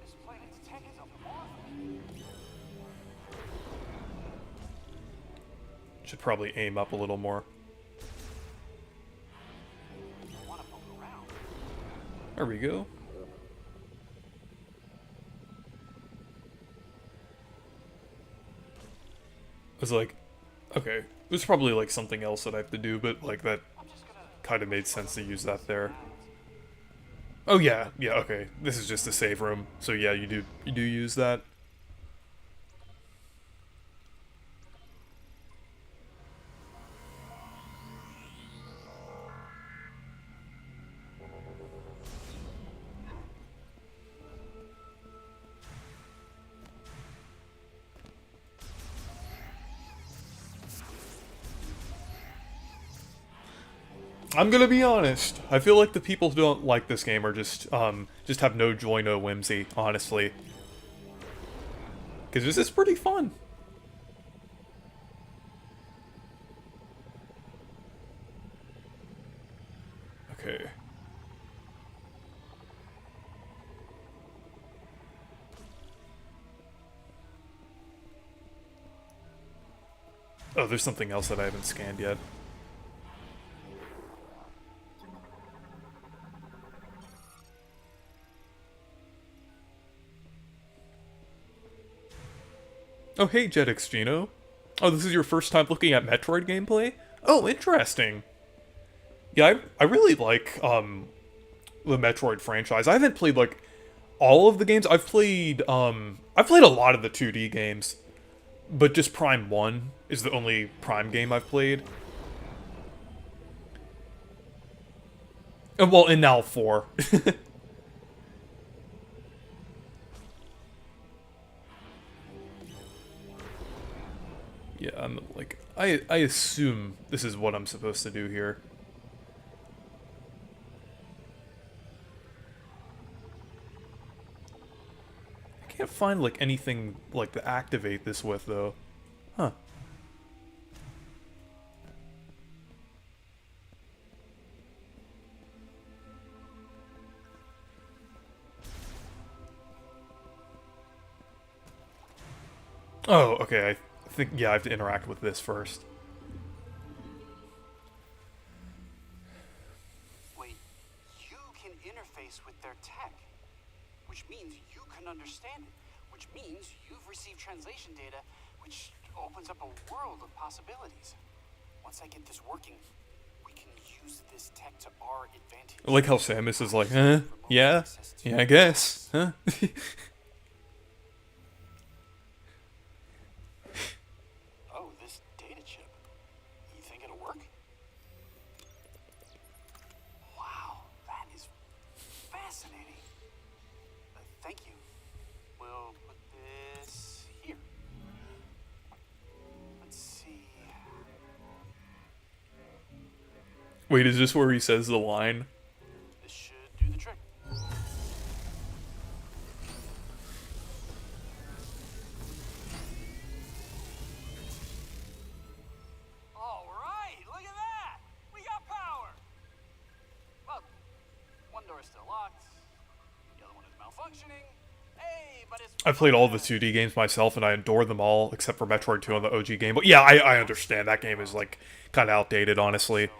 This planet's tech is a marvel. Should probably aim up a little more. I want to poke around. There we go. I was like, okay, there's probably like something else that I have to do, but like that I'm just gonna. kind of made sense to use that there. Oh yeah, yeah, okay. This is just a save room, so yeah, you do use that. I'm gonna be honest. I feel like the people who don't like this game are just have no joy, no whimsy, honestly. Because this is pretty fun. Okay. Oh, there's something else that I haven't scanned yet. Oh, hey, Jetix Gino. Oh, this is your first time looking at Metroid gameplay? Oh, interesting. Yeah, I really like, the Metroid franchise. I haven't played, like, all of the games. I've played a lot of the 2D games. But just Prime 1 is the only Prime game I've played. And, well, and now 4. Yeah, I'm like, I assume this is what I'm supposed to do here. I can't find like anything like to activate this with though. Huh. Oh, okay, I think, yeah, I have to interact with this first. Wait, you can interface with their tech, which means you can understand it, which means you've received translation data, which opens up a world of possibilities. Once I get this working, we can use this tech to our advantage. I like how Samus is like, yeah, yeah, I guess, huh? Oh, this data chip. You think it'll work? Wait, is this where he says the line? This should do the trick. All right, look at that! We got power! Well, one door is still locked. The other one is malfunctioning. Hey, but it's... I've played all the 2D games myself, and I adore them all, except for Metroid 2 on the OG game. But yeah, I understand. That game is, like, kind of outdated, honestly.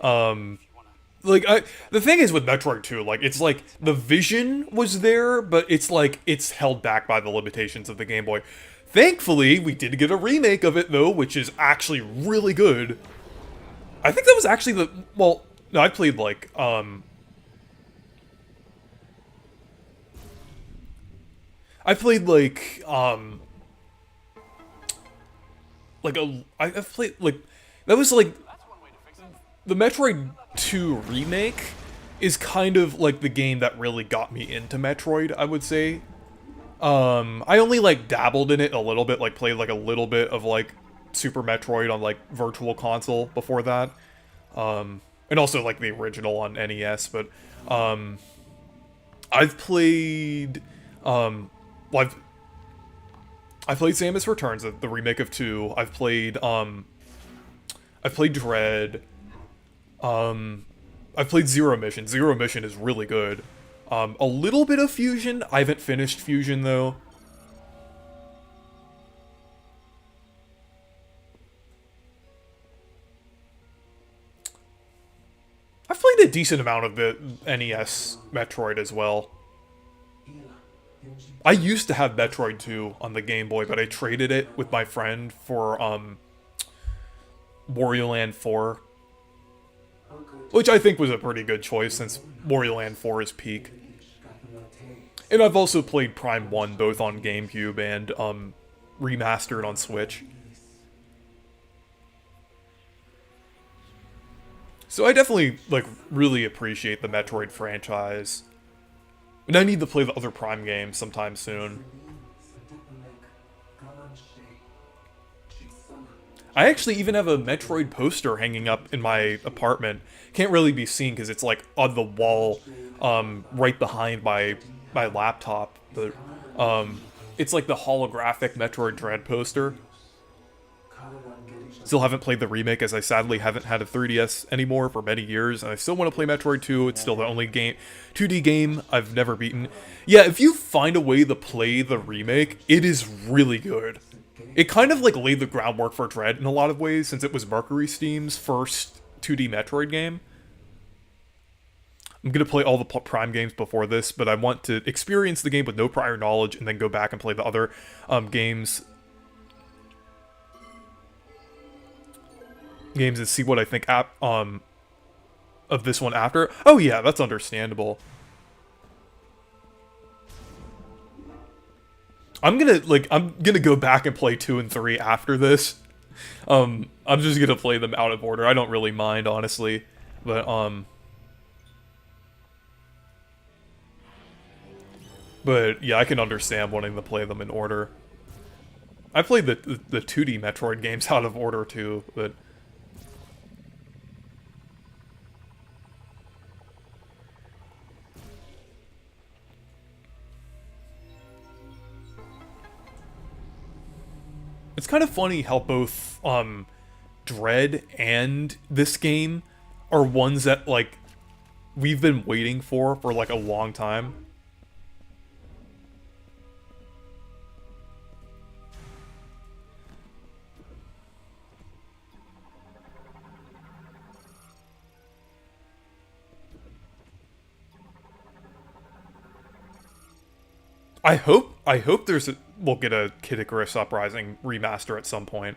Like, the thing is with Metroid 2, like, it's like, the vision was there, but it's like, it's held back by the limitations of the Game Boy. Thankfully, we did get a remake of it, though, which is actually really good. I think that was actually the, well, no, I played, like, I played, like, I've played, like, that was, like, the Metroid 2 remake is kind of, like, the game that really got me into Metroid, I would say. I only, like, dabbled in it a little bit, like, played, like, a little bit of, like, Super Metroid on, like, Virtual Console before that. And also, like, the original on NES, but, I've played, well, I've played Samus Returns, the remake of 2. I've played Dread. I've played Zero Mission. Zero Mission is really good. A little bit of Fusion. I haven't finished Fusion, though. I've played a decent amount of the NES Metroid as well. I used to have Metroid 2 on the Game Boy, but I traded it with my friend for, Wario Land 4. Which I think was a pretty good choice, since Wario Land 4 is peak. And I've also played Prime 1, both on GameCube and, remastered on Switch. So I definitely, like, really appreciate the Metroid franchise. And I need to play the other Prime games sometime soon. I actually even have a Metroid poster hanging up in my apartment. Can't really be seen because it's, like, on the wall, right behind my laptop. But, it's, like, the holographic Metroid Dread poster. Still haven't played the remake, as I sadly haven't had a 3DS anymore for many years, and I still want to play Metroid 2. It's still the only 2D game I've never beaten. Yeah, if you find a way to play the remake, it is really good. It kind of, like, laid the groundwork for Dread in a lot of ways, since it was Mercury Steam's first 2D Metroid game. I'm gonna play all the Prime games before this, but I want to experience the game with no prior knowledge, and then go back and play the other games and see what I think of this one after. Oh yeah, that's understandable. I'm gonna go back and play 2 and 3 after this. I'm just gonna play them out of order. I don't really mind, honestly, but yeah, I can understand wanting to play them in order. I played the 2D Metroid games out of order too, but it's kind of funny how both, Dread and this game are ones that, like, we've been waiting for, like, a long time. I hope we'll get a Kid Icarus Uprising remaster at some point.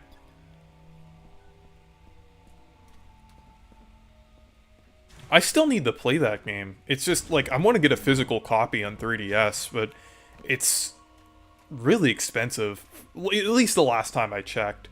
I still need to play that game. It's just, like, I want to get a physical copy on 3DS, but it's really expensive. At least the last time I checked.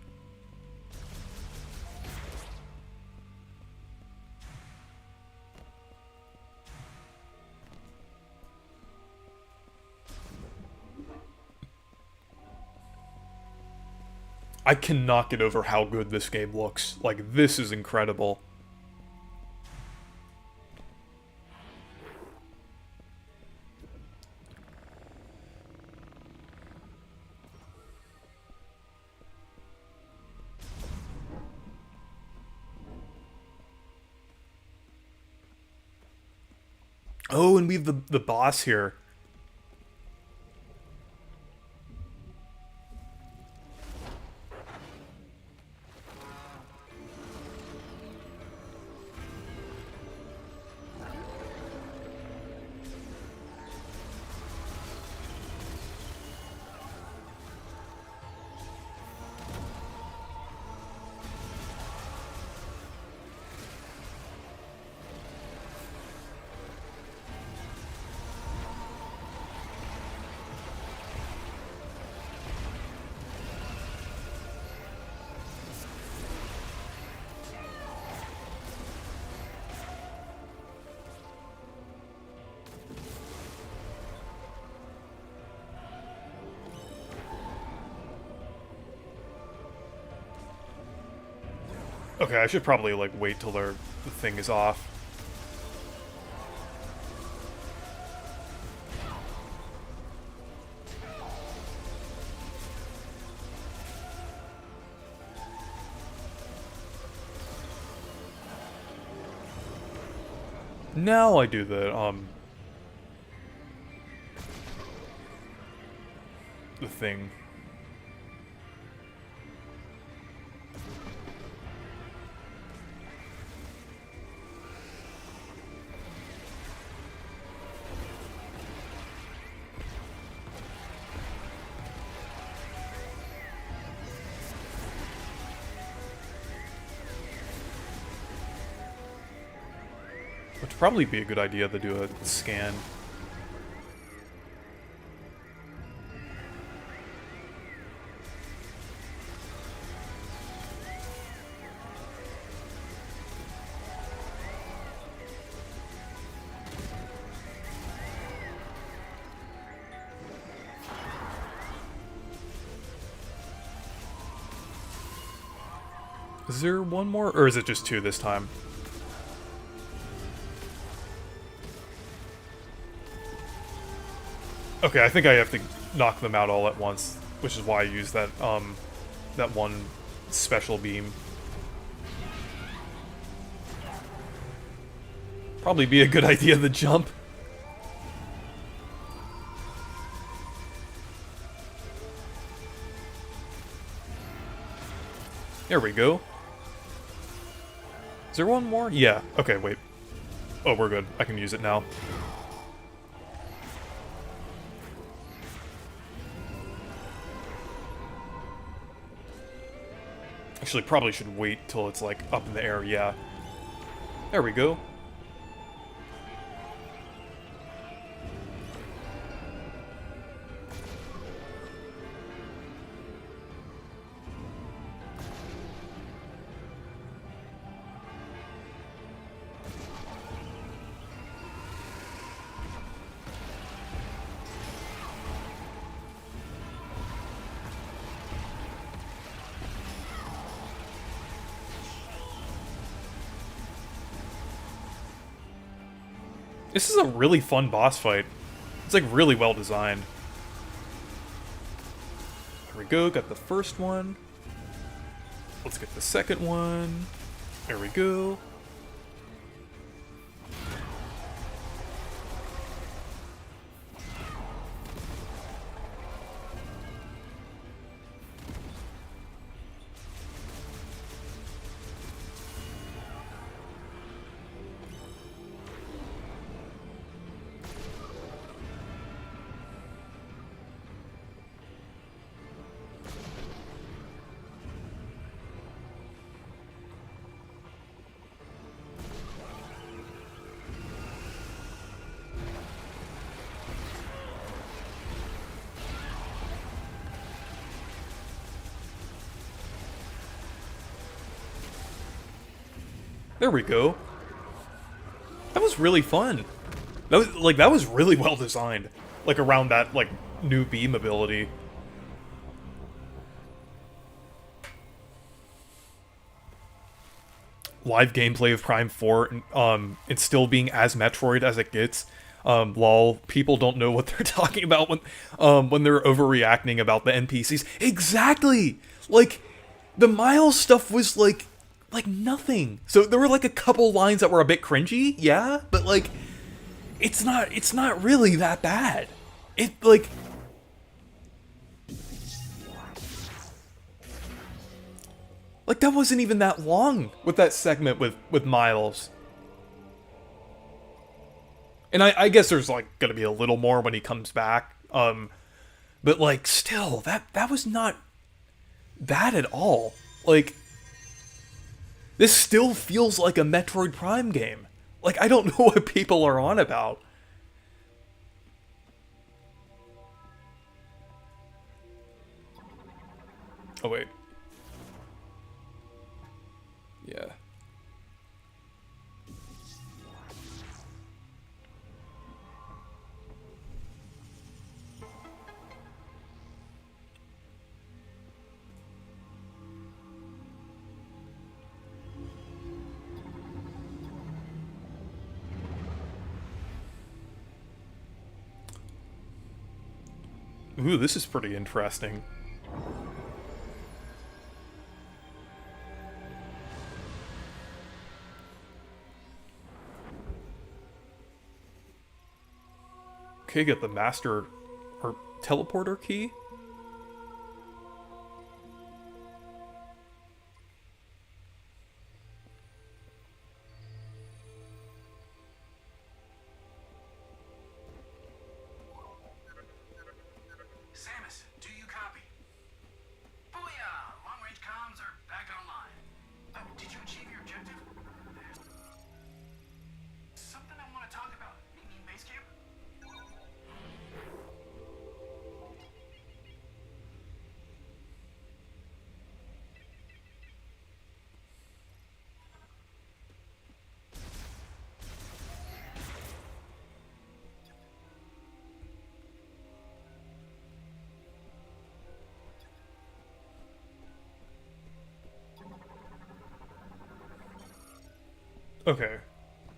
I cannot get over how good this game looks. Like, this is incredible. Oh, and we have the boss here. Okay, I should probably, like, wait till the thing is off. Now I do the thing. Which would probably be a good idea to do a scan. Is there one more, or is it just two this time? Okay, I think I have to knock them out all at once, which is why I use that that one special beam. Probably be a good idea to jump. There we go. Is there one more? Yeah. Okay, wait. Oh, we're good. I can use it now. Actually, probably should wait till it's, like, up in the air, yeah. There we go. This is a really fun boss fight. It's like really well designed. There we go, got the first one. Let's get the second one. There we go. There we go. That was really fun. That was really well designed. Like around that like new beam ability. Live gameplay of Prime 4 it's still being as Metroid as it gets. Lol, people don't know what they're talking about when they're overreacting about the NPCs. Exactly! Like, the Myles stuff was like nothing. So there were like a couple lines that were a bit cringy, yeah, but like it's not really that bad. Like that wasn't even that long with that segment with Myles. And I guess there's like gonna be a little more when he comes back. But like still, that was not bad at all. Like this still feels like a Metroid Prime game. Like I don't know what people are on about. Oh wait. Yeah. Ooh, this is pretty interesting. Okay, get the master or teleporter key. Samus, do you copy? Booyah! Long-range comms are back online. Oh, did you achieve your objective? There's something I want to talk about. Meet me in base camp? Okay,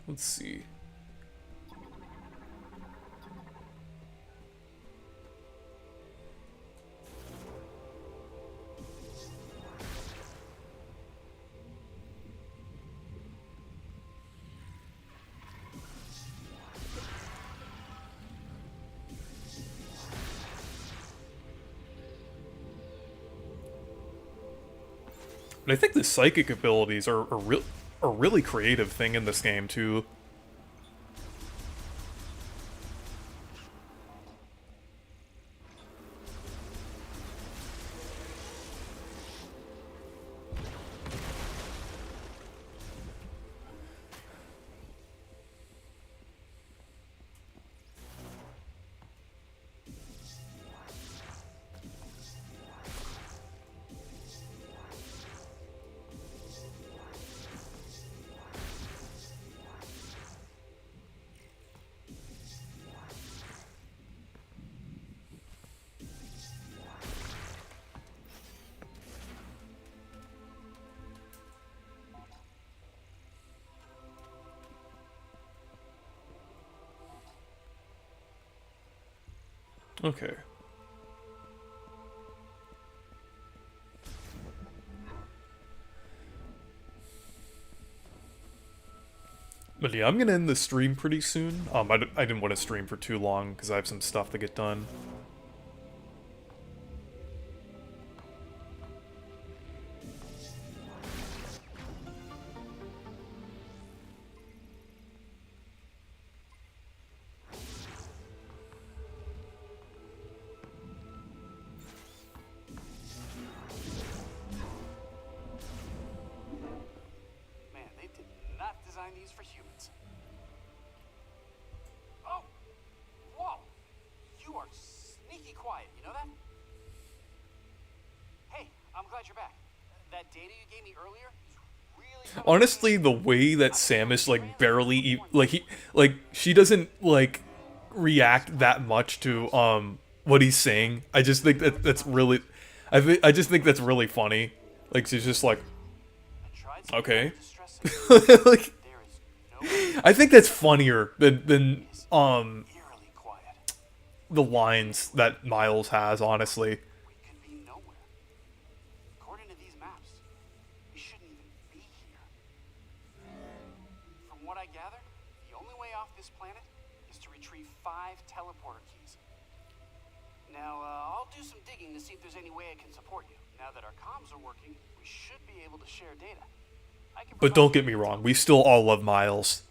let's see. But I think the psychic abilities are a really creative thing in this game too. Okay. But yeah, I'm gonna end the stream pretty soon. I didn't want to stream for too long because I have some stuff to get done. Man, they did not design these for humans. Oh! Whoa! You are sneaky quiet, you know that? Hey, I'm glad you're back. That data you gave me earlier is really coming Honestly, the way that Samus like barely she doesn't like react that much to what he's saying. I just think that's really I just think that's really funny. Like she's just like I tried so okay. hard to stress it. Like There is no I think that's funnier than eerily quiet. the lines that Myles has, honestly. We could be nowhere. According to these maps, we shouldn't even be here. From what I gather, the only way off this planet is 5 teleporter keys. Now, I'll do some digging to see if there's any way I can support you. Now that our comms are working, we should be able to share data. I can But don't get me wrong, we still all love Miles.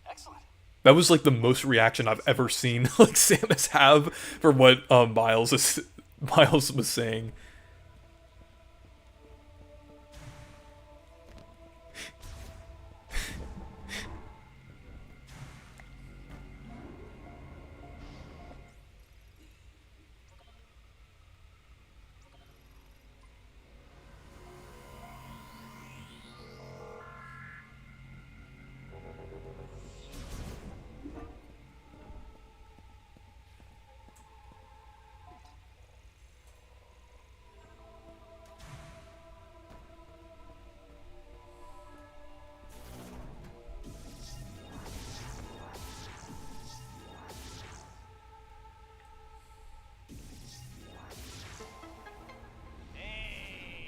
Excellent. That was like the most reaction I've ever seen like Samus have for what Miles was saying.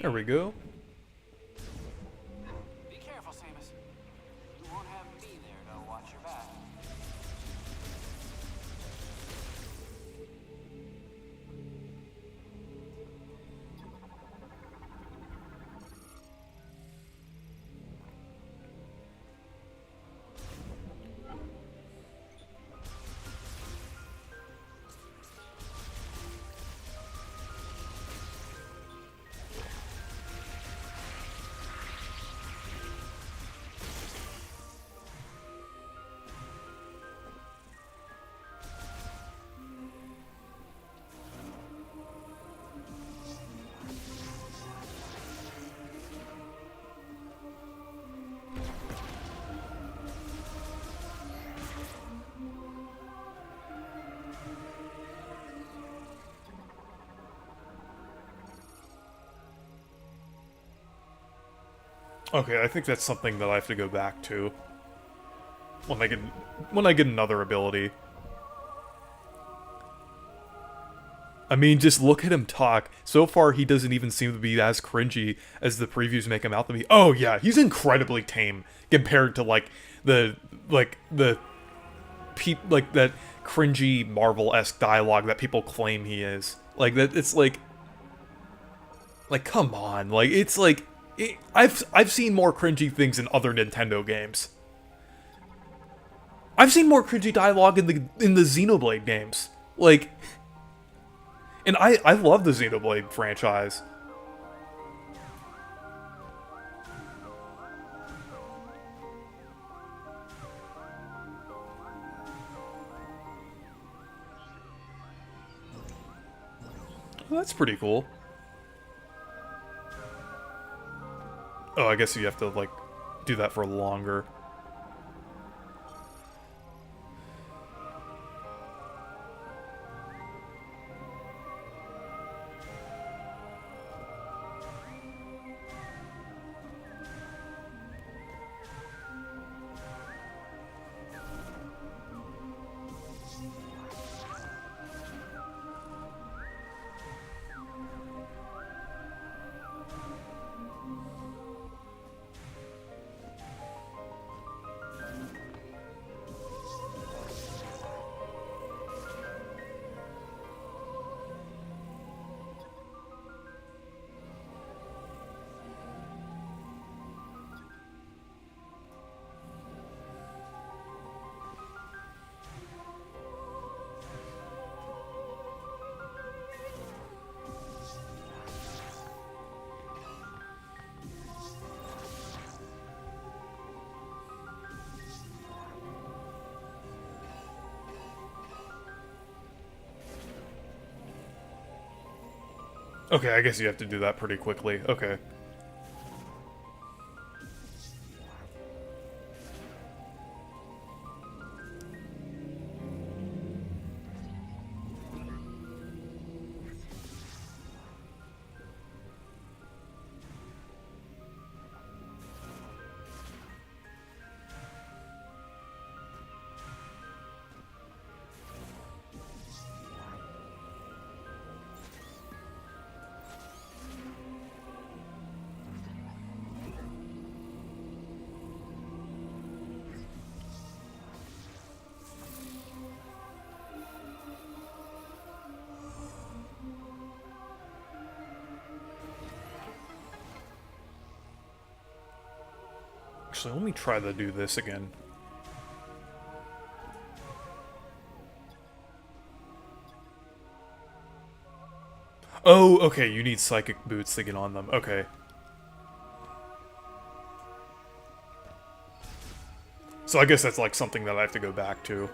There we go. Be careful, Samus. You won't have me there to watch your back. Okay, I think that's something that I have to go back to when I get another ability. I mean, just look at him talk. So far, he doesn't even seem to be as cringy as the previews make him out to be. Oh yeah, he's incredibly tame compared to like that cringy Marvel-esque dialogue that people claim he is. Like that, it's like come on, like it's like. I've seen more cringy things in other Nintendo games. I've seen more cringy dialogue in the Xenoblade games. Like, and I love the Xenoblade franchise. Well, that's pretty cool. Oh, I guess you have to, like, do that for longer. Okay, I guess you have to do that pretty quickly. Okay. Actually, let me try to do this again. Oh, okay, you need psychic boots to get on them. Okay. So I guess that's like something that I have to go back to.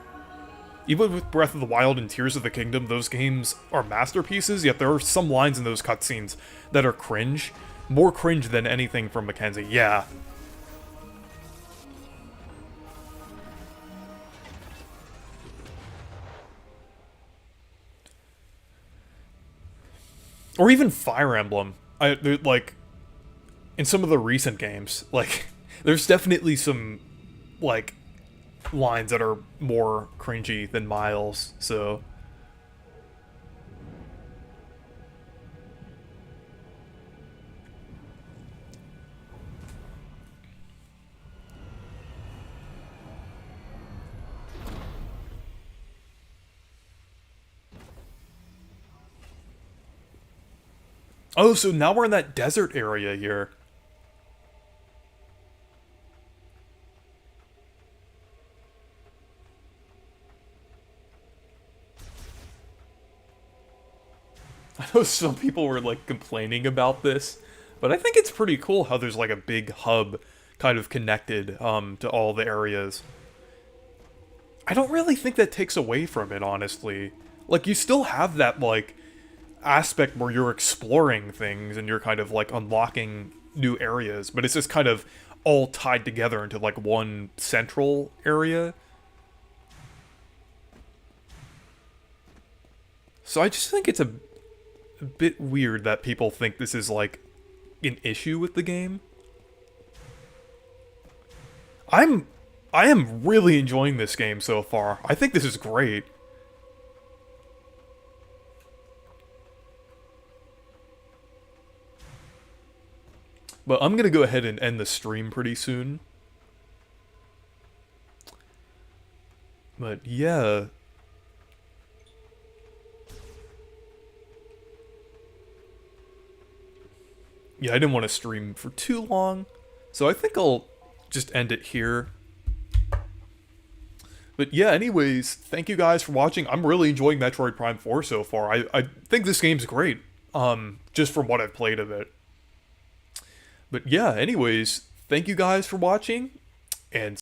Even with Breath of the Wild and Tears of the Kingdom, those games are masterpieces, yet there are some lines in those cutscenes that are cringe. More cringe than anything from Mackenzie. Yeah. Or even Fire Emblem. Like, in some of the recent games, like, there's definitely some, like, lines that are more cringy than Myles, so... Oh, so now we're in that desert area here. I know some people were, like, complaining about this, but I think it's pretty cool how there's, like, a big hub kind of connected, to all the areas. I don't really think that takes away from it, honestly. Like, you still have that, like, aspect where you're exploring things and you're kind of, like, unlocking new areas, but it's just kind of all tied together into, like, one central area. So I just think it's a bit weird that people think this is, like, an issue with the game. I am really enjoying this game so far. I think this is great. But I'm gonna go ahead and end the stream pretty soon. But yeah. Yeah, I didn't want to stream for too long, so I think I'll just end it here. But yeah, anyways, thank you guys for watching. I'm really enjoying Metroid Prime 4 so far. I think this game's great, just from what I've played of it. But yeah, anyways, thank you guys for watching, and